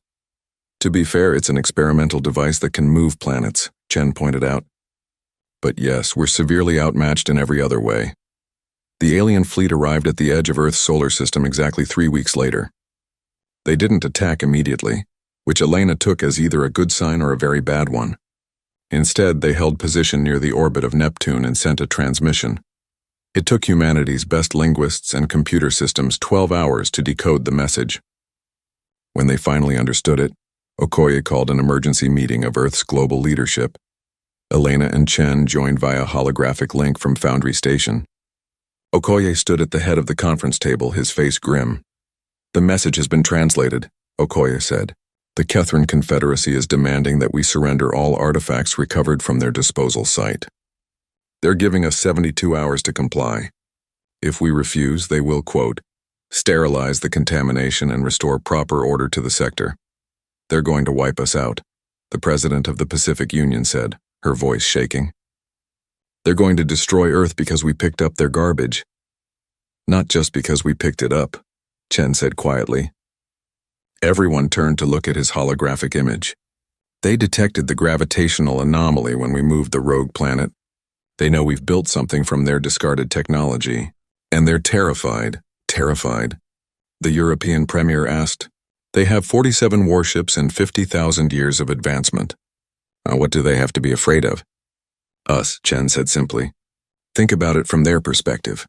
To be fair, it's an experimental device that can move planets, Chen pointed out. But yes, we're severely outmatched in every other way. The alien fleet arrived at the edge of Earth's solar system exactly 3 weeks later. They didn't attack immediately, which Elena took as either a good sign or a very bad one. Instead, they held position near the orbit of Neptune and sent a transmission. It took humanity's best linguists and computer systems 12 hours to decode the message. When they finally understood it, Okoye called an emergency meeting of Earth's global leadership. Elena and Chen joined via holographic link from Foundry Station. Okoye stood at the head of the conference table, his face grim. "The message has been translated," Okoye said. "The Catherine Confederacy is demanding that we surrender all artifacts recovered from their disposal site. They're giving us 72 hours to comply. If we refuse, they will, quote, sterilize the contamination and restore proper order to the sector. They're going to wipe us out," the president of the Pacific Union said, her voice shaking. "They're going to destroy Earth because we picked up their garbage." "Not just because we picked it up," Chen said quietly. Everyone turned to look at his holographic image. They detected the gravitational anomaly when we moved the rogue planet. They know we've built something from their discarded technology, and they're terrified. Terrified. The European premier asked. "They have 47 warships and 50,000 years of advancement. What do they have to be afraid of?" "Us," Chen said simply. "Think about it from their perspective.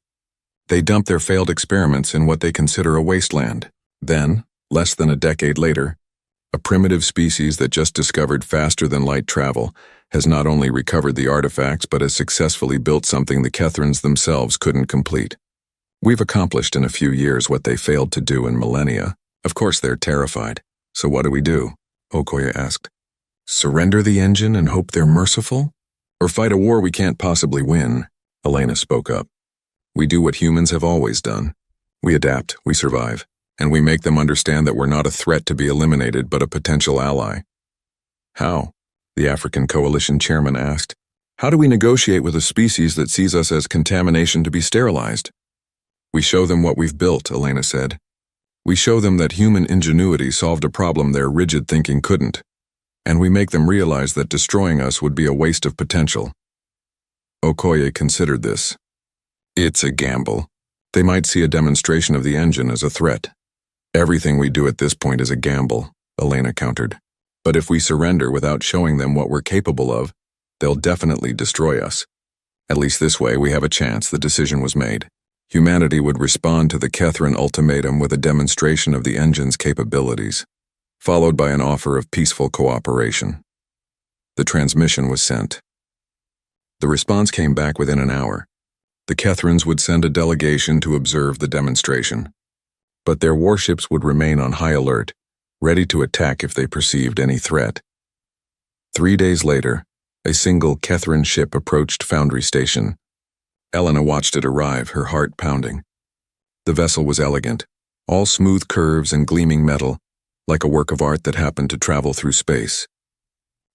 They dump their failed experiments in what they consider a wasteland. Then, less than a decade later, a primitive species that just discovered faster-than-light travel has not only recovered the artifacts but has successfully built something the Catherines themselves couldn't complete. We've accomplished in a few years what they failed to do in millennia. Of course they're terrified. So what do we do? Okoye asked. Surrender the engine and hope they're merciful? Or fight a war we can't possibly win? Elena spoke up. We do what humans have always done. We adapt, we survive, and we make them understand that we're not a threat to be eliminated but a potential ally. How? The African Coalition chairman asked. How do we negotiate with a species that sees us as contamination to be sterilized? We show them what we've built, Elena said. We show them that human ingenuity solved a problem their rigid thinking couldn't, and we make them realize that destroying us would be a waste of potential. Okoye considered this. It's a gamble. They might see a demonstration of the engine as a threat. Everything we do at this point is a gamble, Elena countered. But if we surrender without showing them what we're capable of, they'll definitely destroy us. At least this way we have a chance the decision was made. Humanity would respond to the Kethran ultimatum with a demonstration of the engine's capabilities, followed by an offer of peaceful cooperation. The transmission was sent. The response came back within an hour. The Kethrans would send a delegation to observe the demonstration, but their warships would remain on high alert, ready to attack if they perceived any threat. 3 days later, a single Kethran ship approached Foundry Station. Elena watched it arrive, her heart pounding. The vessel was elegant, all smooth curves and gleaming metal, like a work of art that happened to travel through space.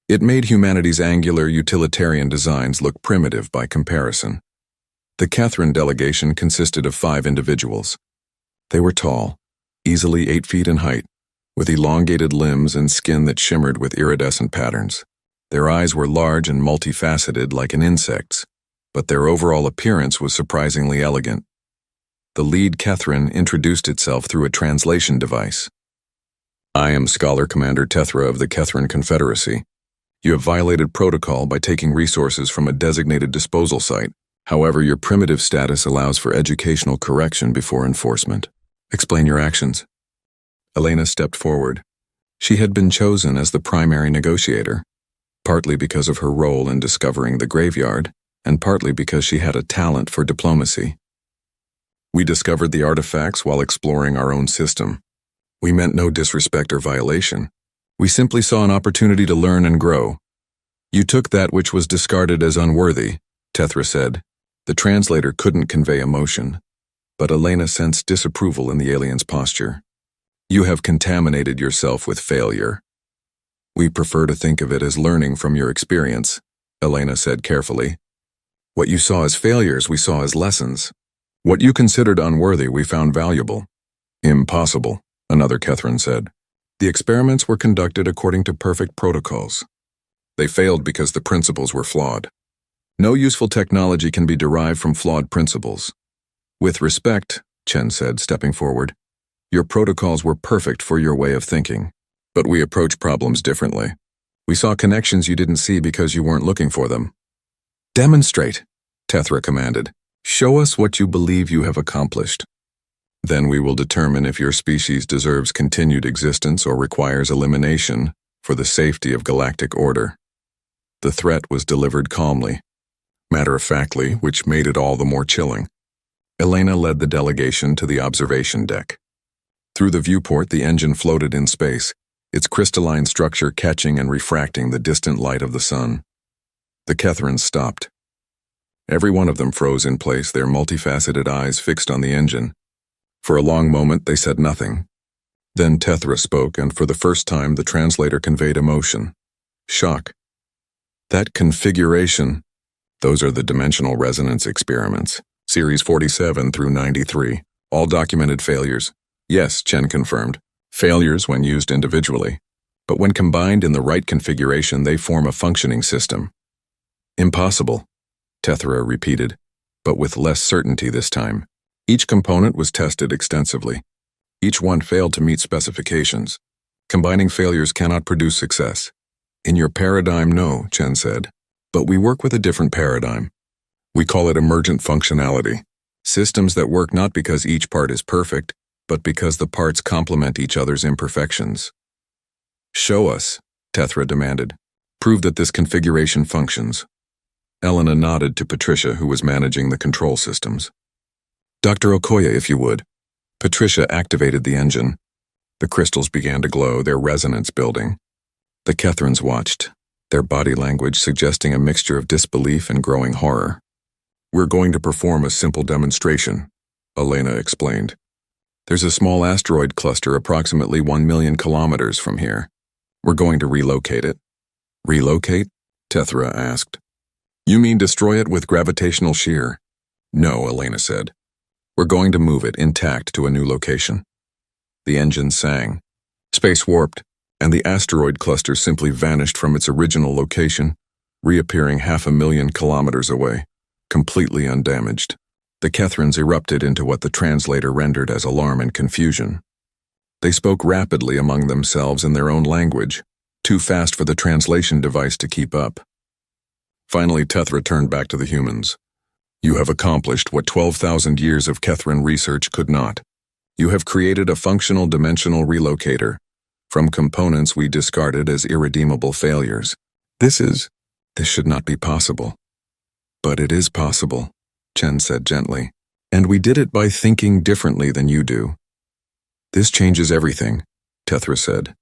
It made humanity's angular utilitarian designs look primitive by comparison. The Kethran delegation consisted of 5 individuals. They were tall, easily 8 feet in height, with elongated limbs and skin that shimmered with iridescent patterns. Their eyes were large and multifaceted like an insect's, but their overall appearance was surprisingly elegant. The lead Kethran introduced itself through a translation device. I am Scholar Commander Tethra of the Kethran Confederacy. You have violated protocol by taking resources from a designated disposal site. However, your primitive status allows for educational correction before enforcement. Explain your actions. Elena stepped forward. She had been chosen as the primary negotiator, partly because of her role in discovering the graveyard, and partly because she had a talent for diplomacy. We discovered the artifacts while exploring our own system. We meant no disrespect or violation. We simply saw an opportunity to learn and grow. You took that which was discarded as unworthy, Tethra said. The translator couldn't convey emotion, but Elena sensed disapproval in the alien's posture. You have contaminated yourself with failure. We prefer to think of it as learning from your experience, Elena said carefully. What you saw as failures, we saw as lessons. What you considered unworthy, we found valuable. Impossible, another Kethran said. The experiments were conducted according to perfect protocols. They failed because the principles were flawed. No useful technology can be derived from flawed principles. With respect, Chen said, stepping forward, your protocols were perfect for your way of thinking, but we approach problems differently. We saw connections you didn't see because you weren't looking for them. Demonstrate, Tethra commanded. Show us what you believe you have accomplished. Then we will determine if your species deserves continued existence or requires elimination for the safety of galactic order. The threat was delivered calmly, matter-of-factly, which made it all the more chilling. Elena led the delegation to the observation deck. Through the viewport, the engine floated in space, its crystalline structure catching and refracting the distant light of the sun. The Kethrans stopped. Every one of them froze in place, their multifaceted eyes fixed on the engine. For a long moment, they said nothing. Then Tethra spoke, and for the first time, the translator conveyed emotion. Shock. That configuration, those are the dimensional resonance experiments, Series 47 through 93, all documented failures. Yes, Chen confirmed, failures when used individually, but when combined in the right configuration, they form a functioning system. Impossible, Tethra repeated, but with less certainty this time. Each component was tested extensively. Each one failed to meet specifications. Combining failures cannot produce success. In your paradigm, no, Chen said, but we work with a different paradigm. We call it emergent functionality. Systems that work not because each part is perfect, but because the parts complement each other's imperfections. Show us, Tethra demanded. Prove that this configuration functions. Elena nodded to Patricia, who was managing the control systems. Dr. Okoye, if you would. Patricia activated the engine. The crystals began to glow, their resonance building. The Kethrans watched, their body language suggesting a mixture of disbelief and growing horror. "We're going to perform a simple demonstration," Elena explained. "There's a small asteroid cluster approximately 1 million kilometers from here. We're going to relocate it." "Relocate?" Tethra asked. "You mean destroy it with gravitational shear?" "No," Elena said. "We're going to move it intact to a new location." The engine sang. Space warped, and the asteroid cluster simply vanished from its original location, reappearing 500,000 kilometers away, completely undamaged. The Kethrans erupted into what the translator rendered as alarm and confusion. They spoke rapidly among themselves in their own language, too fast for the translation device to keep up. Finally, Tethra turned back to the humans. "You have accomplished what 12,000 years of Kethran research could not. You have created a functional dimensional relocator from components we discarded as irredeemable failures. This should not be possible." "But it is possible," Chen said gently. "And we did it by thinking differently than you do." "This changes everything," Tethra said.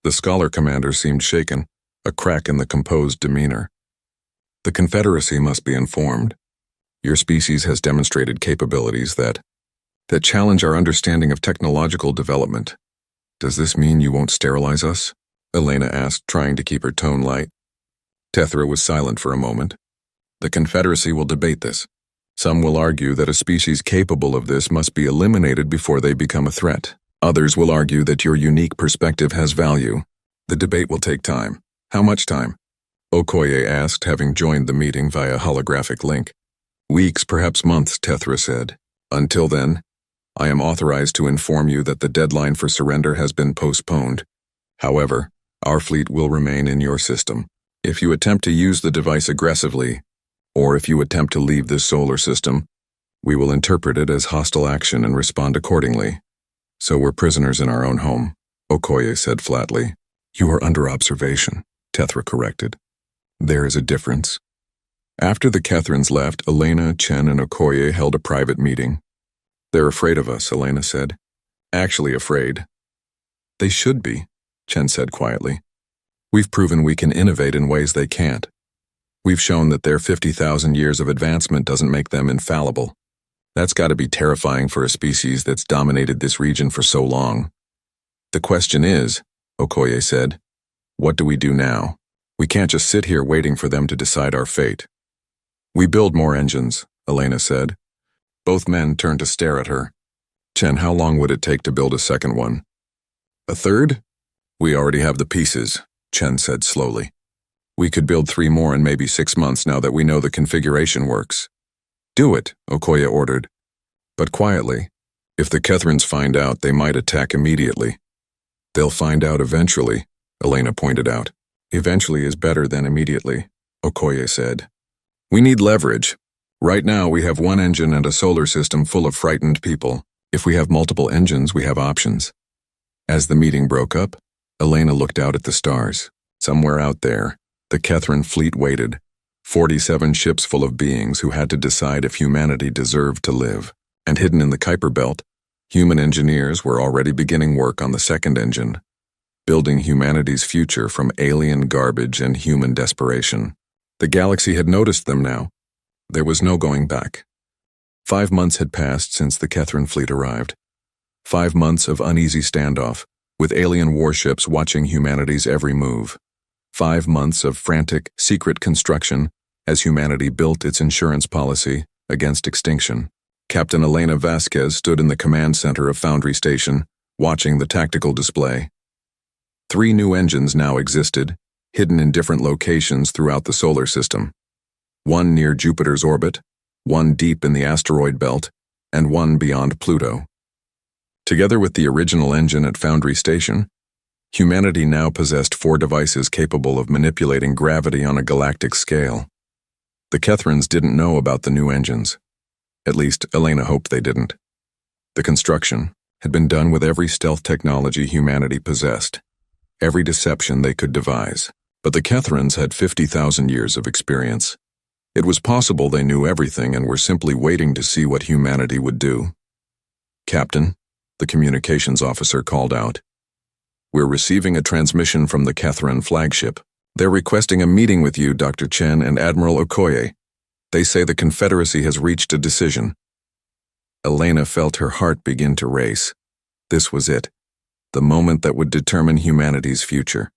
The scholar commander seemed shaken, a crack in the composed demeanor. "The Confederacy must be informed. Your species has demonstrated capabilities that challenge our understanding of technological development. Does this mean you won't sterilize us?" Elena asked, trying to keep her tone light. Tethra was silent for a moment. "The Confederacy will debate this. Some will argue that a species capable of this must be eliminated before they become a threat. Others will argue that your unique perspective has value. The debate will take time." "How much time?" Okoye asked, having joined the meeting via holographic link. "Weeks, perhaps months," Tethra said. "Until then, I am authorized to inform you that the deadline for surrender has been postponed. However, our fleet will remain in your system. If you attempt to use the device aggressively, or if you attempt to leave this solar system, we will interpret it as hostile action and respond accordingly. So we're prisoners in our own home," Okoye said flatly. "You are under observation," Tethra corrected. "There is a difference." After the Kethrans left, Elena, Chen, and Okoye held a private meeting. "They're afraid of us," Elena said. "Actually afraid." "They should be," Chen said quietly. "We've proven we can innovate in ways they can't. We've shown that their 50,000 years of advancement doesn't make them infallible. That's got to be terrifying for a species that's dominated this region for so long." "The question is," Okoye said, "what do we do now? We can't just sit here waiting for them to decide our fate." "We build more engines," Elena said. Both men turned to stare at her. "Chen, how long would it take to build a second one?" "A third?" "We already have the pieces," Chen said slowly. "We could build 3 more in maybe 6 months now that we know the configuration works." "Do it," Okoye ordered. "But quietly. If the Kethrans find out, they might attack immediately." "They'll find out eventually," Elena pointed out. "Eventually is better than immediately," Okoye said. "We need leverage. Right now we have 1 engine and a solar system full of frightened people. If we have multiple engines, we have options." As the meeting broke up, Elena looked out at the stars. Somewhere out there, the Kethran fleet waited, 47 ships full of beings who had to decide if humanity deserved to live. And hidden in the Kuiper Belt, human engineers were already beginning work on the second engine, building humanity's future from alien garbage and human desperation. The galaxy had noticed them now. There was no going back. 5 months had passed since the Kethran fleet arrived. 5 months of uneasy standoff, with alien warships watching humanity's every move. 5 months of frantic, secret construction as humanity built its insurance policy against extinction. Captain Elena Vasquez stood in the command center of Foundry Station, watching the tactical display. 3 new engines now existed, hidden in different locations throughout the solar system. 1 near Jupiter's orbit, 1 deep in the asteroid belt, and 1 beyond Pluto. Together with the original engine at Foundry Station, humanity now possessed 4 devices capable of manipulating gravity on a galactic scale. The Kethrans didn't know about the new engines. At least, Elena hoped they didn't. The construction had been done with every stealth technology humanity possessed, every deception they could devise. But the Kethrans had 50,000 years of experience. It was possible they knew everything and were simply waiting to see what humanity would do. "Captain," the communications officer called out. "We're receiving a transmission from the Catherine flagship. They're requesting a meeting with you, Dr. Chen and Admiral Okoye. They say the Confederacy has reached a decision." Elena felt her heart begin to race. This was it, the moment that would determine humanity's future.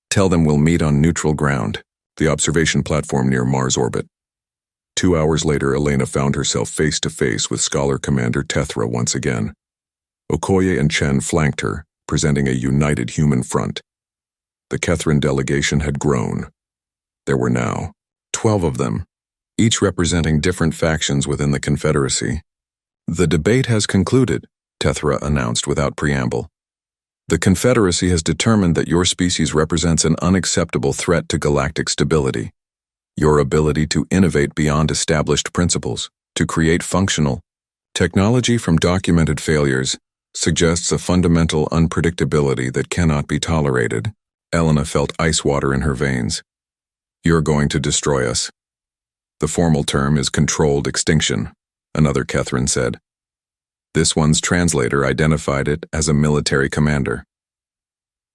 "Tell them we'll meet on neutral ground, the observation platform near Mars orbit." 2 hours later, Elena found herself face to face with Scholar Commander Tethra once again. Okoye and Chen flanked her, presenting a united human front. The Catherine delegation had grown. There were now 12 of them, each representing different factions within the Confederacy. "The debate has concluded," Tethra announced without preamble. "The Confederacy has determined that your species represents an unacceptable threat to galactic stability. Your ability to innovate beyond established principles, to create functional technology from documented failures, suggests a fundamental unpredictability that cannot be tolerated." Elena felt ice water in her veins. "You're going to destroy us." "The formal term is controlled extinction," another Catherine said. This one's translator identified it as a military commander.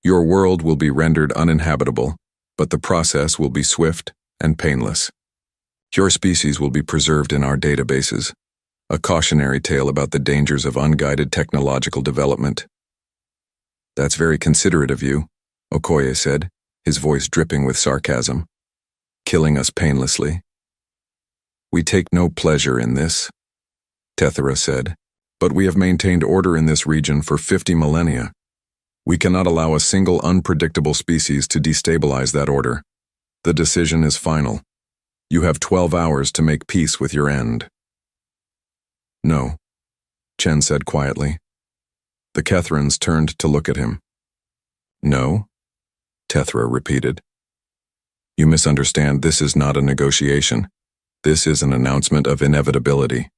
"Your world will be rendered uninhabitable, but the process will be swift and painless. Your species will be preserved in our databases, a cautionary tale about the dangers of unguided technological development." "That's very considerate of you," Okoye said, his voice dripping with sarcasm. "Killing us painlessly." "We take no pleasure in this," Tethra said, "but we have maintained order in this region for 50 millennia. We cannot allow a single unpredictable species to destabilize that order. The decision is final. You have 12 hours to make peace with your end." "No," Chen said quietly. The Catherines turned to look at him. "No?" Tethra repeated. "You misunderstand. This is not a negotiation. This is an announcement of inevitability."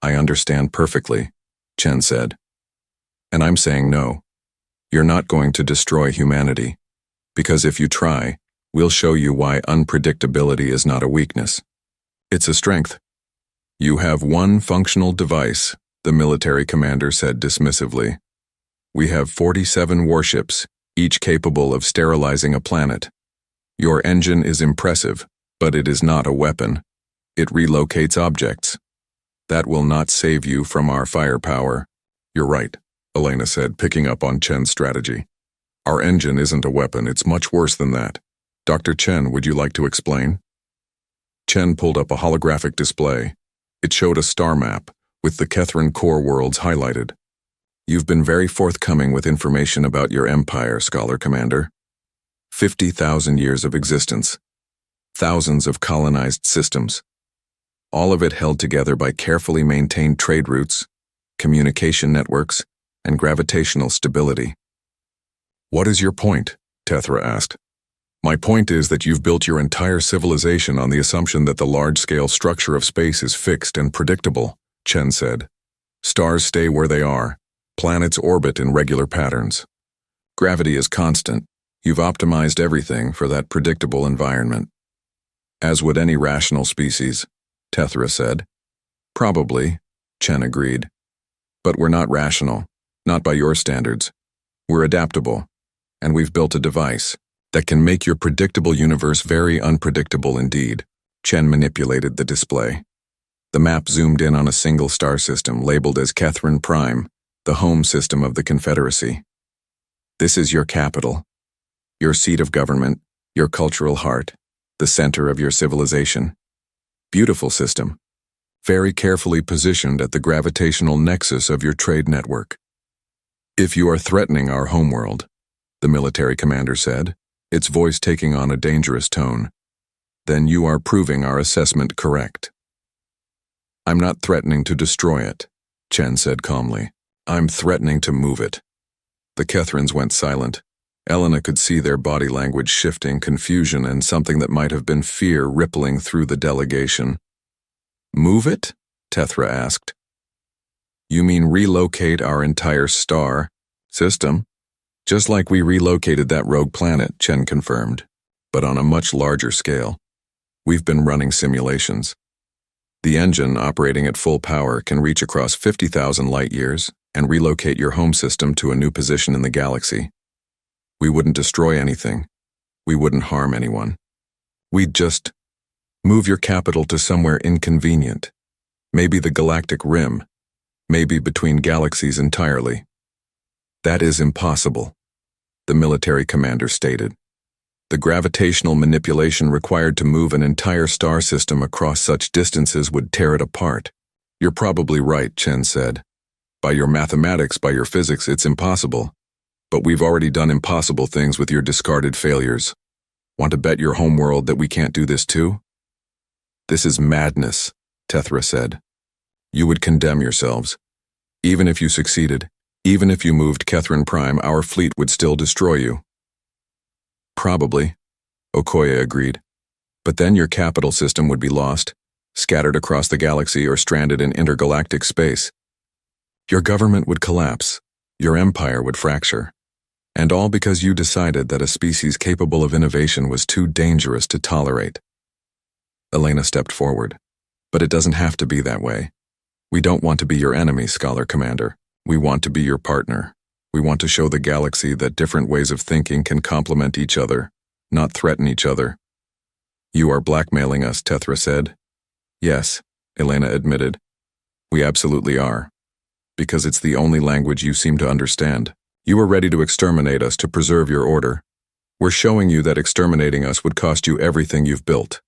"I understand perfectly," Chen said. "And I'm saying no. You're not going to destroy humanity, because if you try, we'll show you why unpredictability is not a weakness. It's a strength." "You have one functional device," the military commander said dismissively. "We have 47 warships, each capable of sterilizing a planet. Your engine is impressive, but it is not a weapon. It relocates objects. That will not save you from our firepower." "You're right," Elena said, picking up on Chen's strategy. "Our engine isn't a weapon, it's much worse than that. Dr. Chen, would you like to explain?" Chen pulled up a holographic display. It showed a star map, with the Catherine core worlds highlighted. "You've been very forthcoming with information about your empire, Scholar Commander. 50,000 years of existence. Thousands of colonized systems. All of it held together by carefully maintained trade routes, communication networks, and gravitational stability." "What is your point?" Tethra asked. "My point is that you've built your entire civilization on the assumption that the large-scale structure of space is fixed and predictable," Chen said. "Stars stay where they are. Planets orbit in regular patterns. Gravity is constant. You've optimized everything for that predictable environment." "As would any rational species," Tethra said. "Probably," Chen agreed. "But we're not rational, not by your standards. We're adaptable, and we've built a device that can make your predictable universe very unpredictable indeed." Chen manipulated the display. The map zoomed in on a single star system labeled as Catherine Prime, the home system of the Confederacy. "This is your capital, your seat of government, your cultural heart, the center of your civilization. Beautiful system, very carefully positioned at the gravitational nexus of your trade network. If you are threatening our homeworld," the military commander said, its voice taking on a dangerous tone, "then you are proving our assessment correct." "I'm not threatening to destroy it," Chen said calmly. "I'm threatening to move it." The Catherines went silent. Elena could see their body language shifting, confusion, and something that might have been fear rippling through the delegation. "Move it?" Tethra asked. "You mean relocate our entire star system?" "Just like we relocated that rogue planet," Chen confirmed, "but on a much larger scale. We've been running simulations." The engine, operating at full power, can reach across 50,000 light-years and relocate your home system to a new position in the galaxy. We wouldn't destroy anything. We wouldn't harm anyone. We'd just move your capital to somewhere inconvenient. Maybe the galactic rim. Maybe between galaxies entirely. That is impossible, the military commander stated. The gravitational manipulation required to move an entire star system across such distances would tear it apart. You're probably right, Chen said. By your mathematics, by your physics, it's impossible. But we've already done impossible things with your discarded failures. Want to bet your homeworld that we can't do this too? This is madness, Tethra said. You would condemn yourselves. Even if you succeeded, even if you moved Kethrin Prime, our fleet would still destroy you. Probably, Okoye agreed. But then your capital system would be lost, scattered across the galaxy or stranded in intergalactic space. Your government would collapse, your empire would fracture. And all because you decided that a species capable of innovation was too dangerous to tolerate. Elena stepped forward. But it doesn't have to be that way. We don't want to be your enemy, Scholar Commander. We want to be your partner. We want to show the galaxy that different ways of thinking can complement each other, not threaten each other. You are blackmailing us, Tethra said. Yes, Elena admitted. We absolutely are. Because it's the only language you seem to understand. You are ready to exterminate us to preserve your order. We're showing you that exterminating us would cost you everything you've built.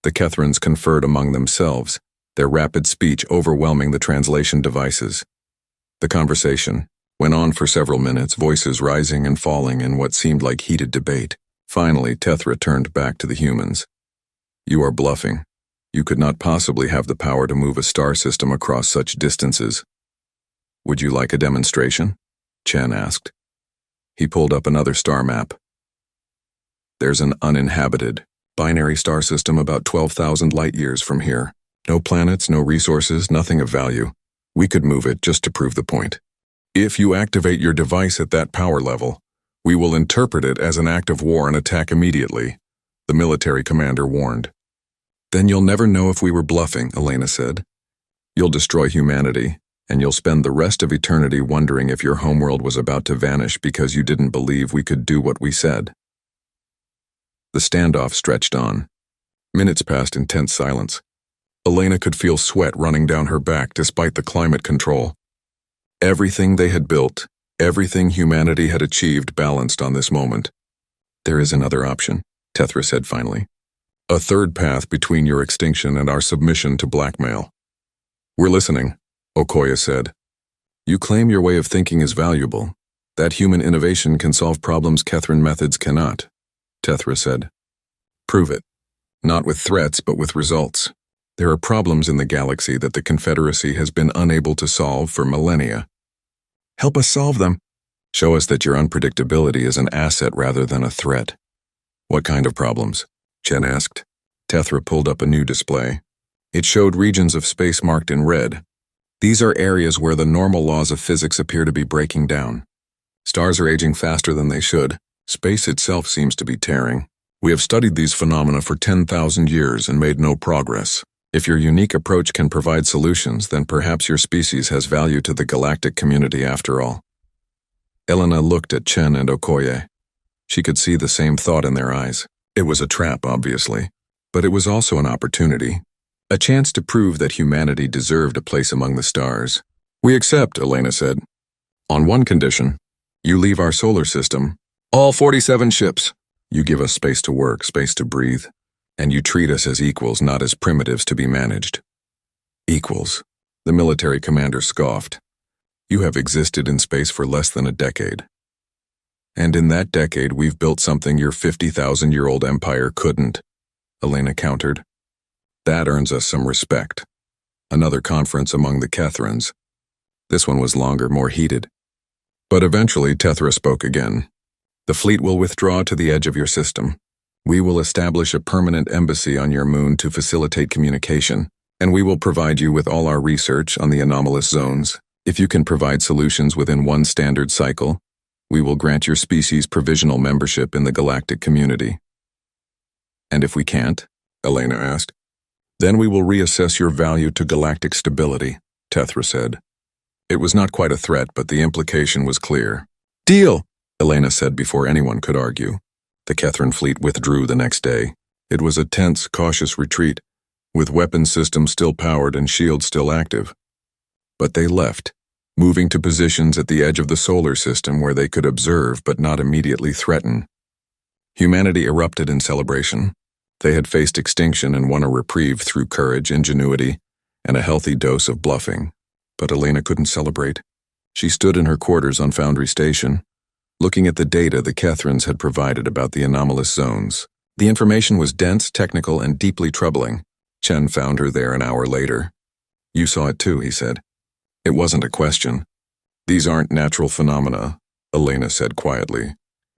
The Kethrins conferred among themselves, their rapid speech overwhelming the translation devices. The conversation went on for several minutes, voices rising and falling in what seemed like heated debate. Finally, Tethra turned back to the humans. You are bluffing. You could not possibly have the power to move a star system across such distances. Would you like a demonstration? Chen asked. He pulled up another star map. There's an uninhabited, binary star system about 12,000 light-years from here. No planets, no resources, nothing of value. We could move it just to prove the point. If you activate your device at that power level, we will interpret it as an act of war and attack immediately, the military commander warned. Then you'll never know if we were bluffing, Elena said. You'll destroy humanity, and you'll spend the rest of eternity wondering if your homeworld was about to vanish because you didn't believe we could do what we said. The standoff stretched on. Minutes passed in tense silence. Elena could feel sweat running down her back despite the climate control. Everything they had built, everything humanity had achieved balanced on this moment. There is another option, Tethra said finally. A third path between your extinction and our submission to blackmail. We're listening, Okoye said. You claim your way of thinking is valuable, that human innovation can solve problems Kethrin methods cannot, Tethra said. Prove it. Not with threats, but with results. There are problems in the galaxy that the Confederacy has been unable to solve for millennia. Help us solve them. Show us that your unpredictability is an asset rather than a threat. What kind of problems? Chen asked. Tethra pulled up a new display. It showed regions of space marked in red. These are areas where the normal laws of physics appear to be breaking down. Stars are aging faster than they should. Space itself seems to be tearing. We have studied these phenomena for 10,000 years and made no progress. If your unique approach can provide solutions, then perhaps your species has value to the galactic community after all. Elena looked at Chen and Okoye. She could see the same thought in their eyes. It was a trap, obviously, but it was also an opportunity. A chance to prove that humanity deserved a place among the stars. We accept, Elena said. On one condition. You leave our solar system. All 47 ships. You give us space to work, space to breathe. And you treat us as equals, not as primitives to be managed. Equals, the military commander scoffed. You have existed in space for less than a decade. And in that decade, we've built something your 50,000-year-old empire couldn't, Elena countered. That earns us some respect. Another conference among the Kethrins. This one was longer, more heated. But eventually, Tethra spoke again. The fleet will withdraw to the edge of your system. We will establish a permanent embassy on your moon to facilitate communication, and we will provide you with all our research on the anomalous zones. If you can provide solutions within one standard cycle, we will grant your species provisional membership in the galactic community. And if we can't? Elena asked. Then we will reassess your value to galactic stability, Tethra said. It was not quite a threat, but the implication was clear. Deal, Elena said before anyone could argue. The Kethran fleet withdrew the next day. It was a tense, cautious retreat, with weapon systems still powered and shields still active. But they left, moving to positions at the edge of the solar system where they could observe but not immediately threaten. Humanity erupted in celebration. They had faced extinction and won a reprieve through courage, ingenuity, and a healthy dose of bluffing. But Elena couldn't celebrate. She stood in her quarters on Foundry Station, looking at the data the Kethrans had provided about the anomalous zones. The information was dense, technical, and deeply troubling. Chen found her there an hour later. You saw it too, he said. It wasn't a question. These aren't natural phenomena, Elena said quietly.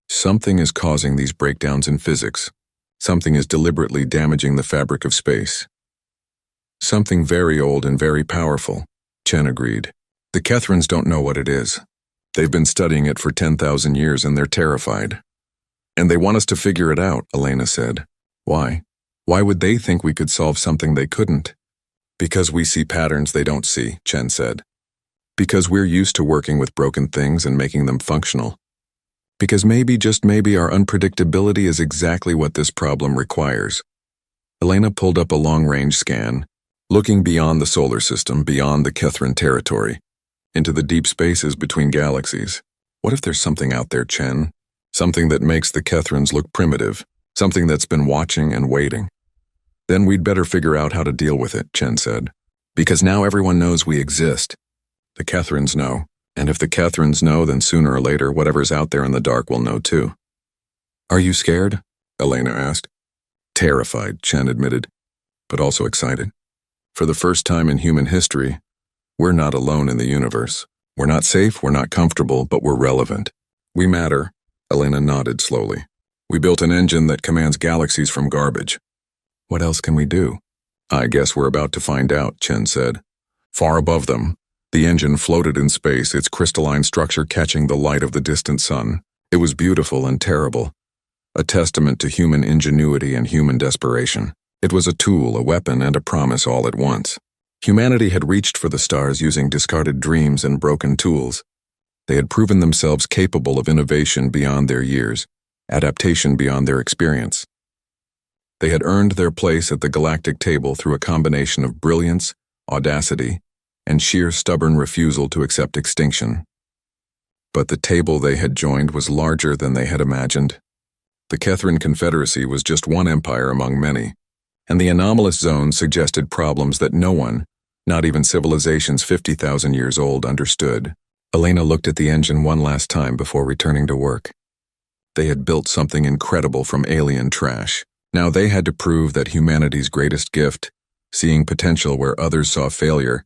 Something is causing these breakdowns in physics. Something is deliberately damaging the fabric of space. Something very old and very powerful, Chen agreed. The Kethrans don't know what it is. They've been studying it for 10,000 years and they're terrified. And they want us to figure it out, Elena said. Why? Why would they think we could solve something they couldn't? Because we see patterns they don't see, Chen said. Because we're used to working with broken things and making them functional. Because maybe, just maybe, our unpredictability is exactly what this problem requires. Elena pulled up a long-range scan, looking beyond the solar system, beyond the Kethran territory, into the deep spaces between galaxies. What if there's something out there, Chen? Something that makes the Kethrans look primitive, something that's been watching and waiting. Then we'd better figure out how to deal with it, Chen said. Because now everyone knows we exist. The Kethrans know. And if the Kethrans know, then sooner or later, whatever's out there in the dark will know too. Are you scared? Elena asked. Terrified, Chen admitted, but also excited. For the first time in human history, we're not alone in the universe. We're not safe, we're not comfortable, but we're relevant. We matter, Elena nodded slowly. We built an engine that commands galaxies from garbage. What else can we do? I guess we're about to find out, Chen said. Far above them, the engine floated in space, its crystalline structure catching the light of the distant sun. It was beautiful and terrible, a testament to human ingenuity and human desperation. It was a tool, a weapon, and a promise all at once. Humanity had reached for the stars using discarded dreams and broken tools. They had proven themselves capable of innovation beyond their years, adaptation beyond their experience. They had earned their place at the galactic table through a combination of brilliance, audacity, and sheer stubborn refusal to accept extinction. But the table they had joined was larger than they had imagined. The Kethran Confederacy was just one empire among many, and the anomalous zone suggested problems that no one, not even civilizations 50,000 years old, understood. Elena looked at the engine one last time before returning to work. They had built something incredible from alien trash. Now they had to prove that humanity's greatest gift, seeing potential where others saw failure,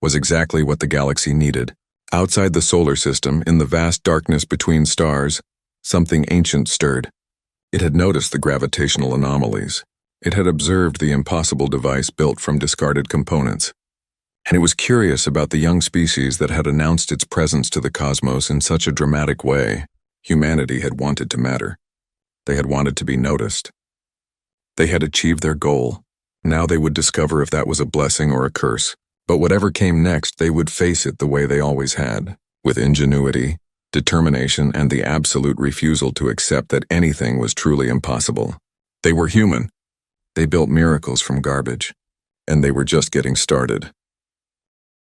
was exactly what the galaxy needed. Outside the solar system, in the vast darkness between stars, something ancient stirred. It had noticed the gravitational anomalies. It had observed the impossible device built from discarded components. And it was curious about the young species that had announced its presence to the cosmos in such a dramatic way. Humanity had wanted to matter. They had wanted to be noticed. They had achieved their goal. Now they would discover if that was a blessing or a curse. But whatever came next, they would face it the way they always had, with ingenuity, determination, and the absolute refusal to accept that anything was truly impossible. They were human. They built miracles from garbage, and they were just getting started.